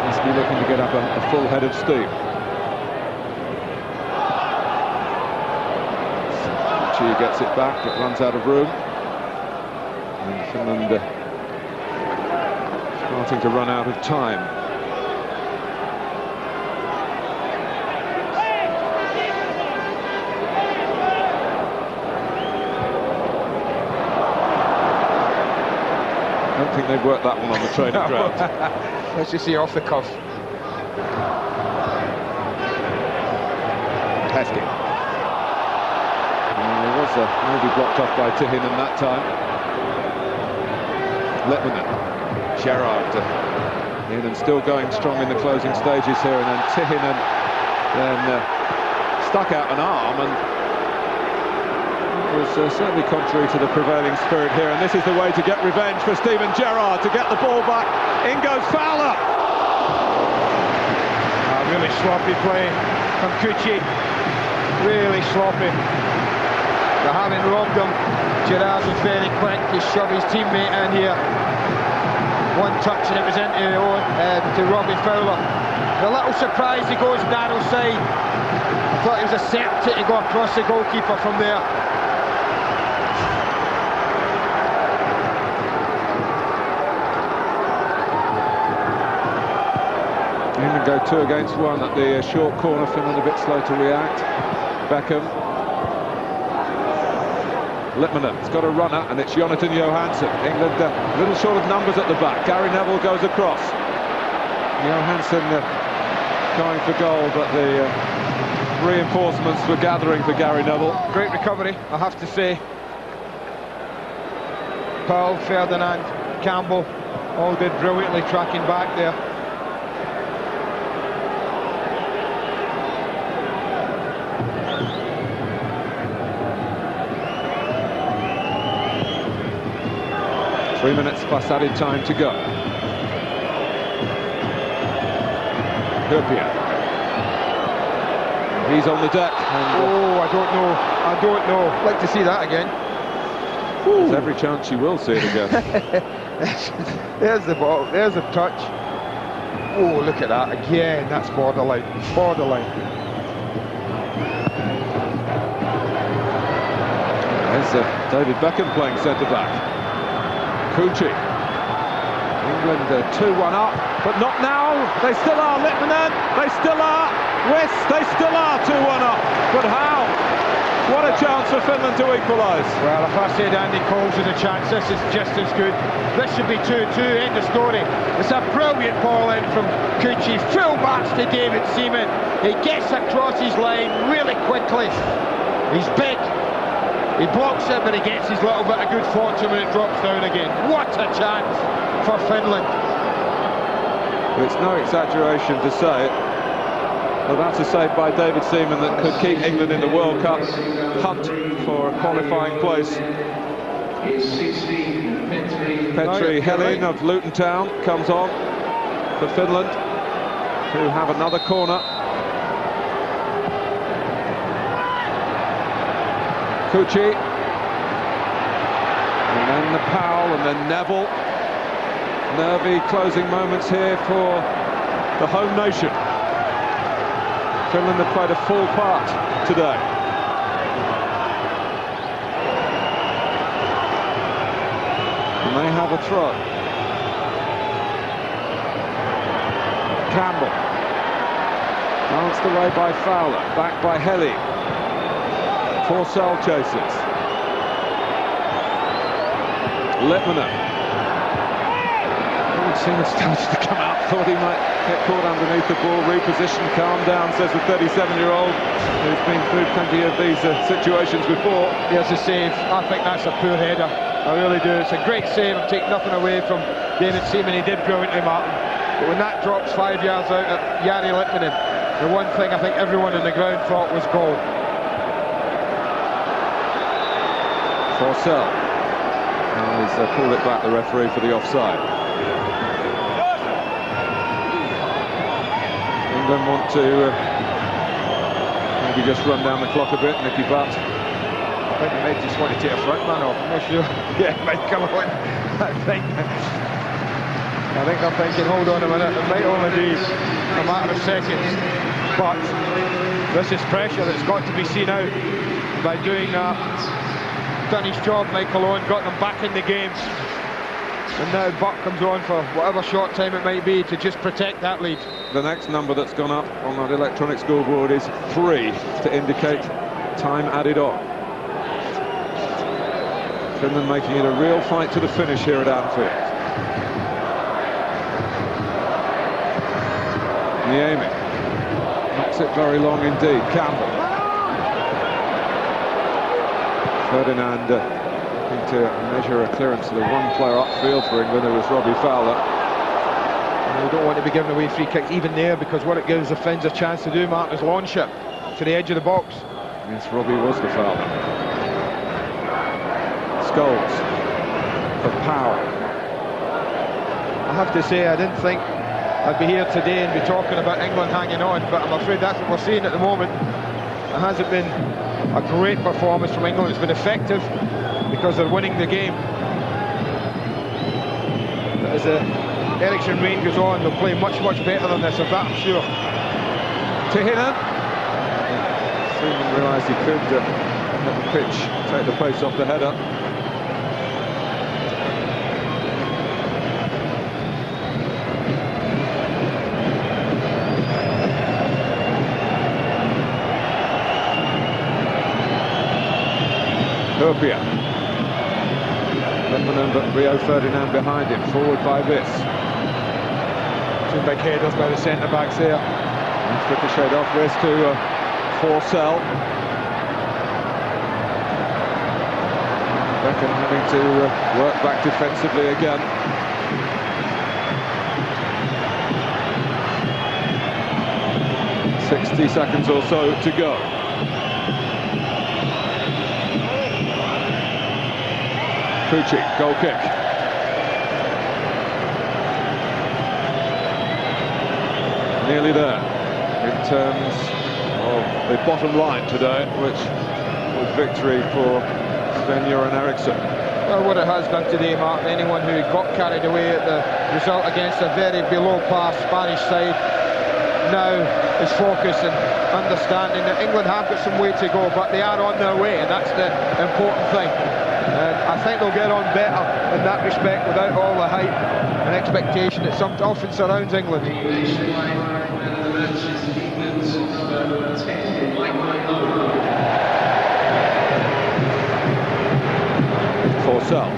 Heskey looking to get up a full head of steam. He gets it back, but runs out of room. And Finland starting to run out of time. I don't think they've worked that one on the training ground. Let's just see off the cuff. Heskey. Maybe blocked off by Tihinen that time. Lippmann, Gerrard in and still going strong in the closing stages here, and then Tihinen then stuck out an arm, and it was certainly contrary to the prevailing spirit here, and this is the way to get revenge for Steven Gerrard, to get the ball back. In goes Fowler. Really sloppy play from Kuchi. Really sloppy. They haven't robbed him. Gerrard was very quick to shove his teammate in here. One touch and it was into to Robbie Fowler. A little surprise he goes narrow side. I thought he was a certainty to go across the goalkeeper from there. England go 2 against 1 at the short corner. Finland a bit slow to react. Beckham. Lippmann has got a runner, and it's Jonathan Johansson. England a little short of numbers at the back. Gary Neville goes across. Johansson going for goal, but the reinforcements were gathering for Gary Neville. Great recovery, I have to say. Paul, Ferdinand, Campbell all did brilliantly tracking back there. Three minutes plus added time to go. Hurpia. He's on the deck. And, oh, I don't know. I'd like to see that again. There's every chance you will see it again. There's the ball, there's the touch. Oh, look at that again. That's borderline. Borderline. There's David Beckham playing centre-back. Kuchi. England 2-1 up, but not now. They still are. Lippmann. They still are. West. They still are 2-1 up. But how? What a chance for Finland to equalise. Well, if I said Andy Cole's in a chance, this is just as good. This should be 2-2. End of story. It's a brilliant ball in from Kuchi. Full backs to David Seaman. He gets across his line really quickly. He's big. He blocks it, but he gets his little bit of good fortune when it drops down again. What a chance for Finland. It's no exaggeration to say it, but that's a save by David Seaman that could keep England in the World Cup hunt for a qualifying place. Petri Helin of Luton Town comes on for Finland, who have another corner. Kuchi, and then the Powell, and then Neville. Nervy closing moments here for the home nation. Finland have played a full part today. And they have a throw. Campbell. Balanced away by Fowler, back by Helly. Forsell chases. Lippmann. Seaman started to come out, thought he might get caught underneath the ball, reposition, calm down, says the 37-year-old who's been through plenty of these situations before. There's a save. I think that's a poor header. I really do. It's a great save. I'm taking nothing away from David Seaman. He did brilliantly, Martin. But when that drops 5 yards out at Jari Lippmann, the one thing I think everyone on the ground thought was goal. Forsell. He's pulled it back, the referee, for the offside. England want to maybe just run down the clock a bit. Nicky Butt. I think they might just want to take a front man off. I'm not sure. Yeah, it might come on. I think they're thinking, hold on a minute, it might only be a matter of seconds. But this is pressure that's got to be seen out. By doing that, done his job, Michael Owen, got them back in the game. And now Butt comes on for whatever short time it might be to just protect that lead. The next number that's gone up on that electronic scoreboard is 3 to indicate time added on. Finland making it a real fight to the finish here at Anfield. Niemi knocks it very long indeed. Campbell. Ferdinand to measure a clearance to the one player upfield for England, who was Robbie Fowler. And we don't want to be giving away free kicks even there, because what it gives the Finns a chance to do, Martin, is launch it to the edge of the box. Yes, Robbie was the fouler. Scholes for Power. I have to say, I didn't think I'd be here today and be talking about England hanging on, but I'm afraid that's what we're seeing at the moment. It hasn't been a great performance from England. It's been effective because they're winning the game. But as the Ericsson reign goes on, they'll play much, much better than this, of that I'm sure. Tihinen. Seaman realised he could let the pitch take the pace off the header. Hurpia. Lippmann, but Rio Ferdinand behind him, forward by this. Two big headers by the centre-backs there. And ricocheted off this to Forsell. Beckham having to work back defensively again. .60 seconds or so to go. Pucci, goal kick. Nearly there in terms of the bottom line today, which was victory for Sven-Göran Eriksson. Well, what it has done today, Martin, anyone who got carried away at the result against a very below-par Spanish side now is focused and understanding that England have got some way to go, but they are on their way, and that's the important thing. And I think they'll get on better in that respect without all the hype and expectation that often surrounds England. Forsell.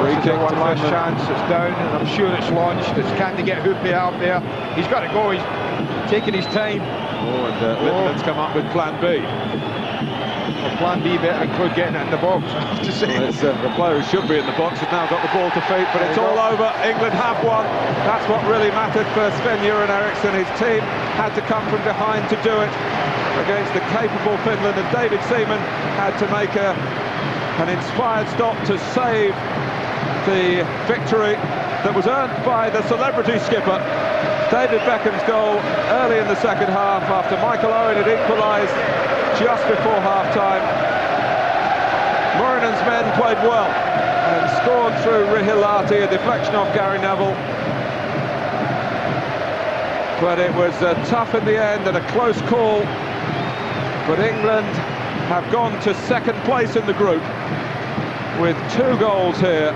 Free kick, one last chance. It's down, and I'm sure it's launched. It's can they get Hoopi out there? He's got to go. He's taking his time. Oh, and Lippmann's come up with plan B. Well, plan B better include getting it in the box, I have to say. Well, the player who should be in the box has now got the ball to feet, but it's all over. England have won. That's what really mattered for Sven-Göran Eriksson. His team had to come from behind to do it against the capable Finland, and David Seaman had to make an inspired stop to save the victory that was earned by the celebrity skipper. David Beckham's goal early in the second half after Michael Owen had equalised just before half-time. Murinen's men played well and scored through Rihilahti, a deflection off Gary Neville. But it was tough in the end and a close call. But England have gone to second place in the group with 2 goals here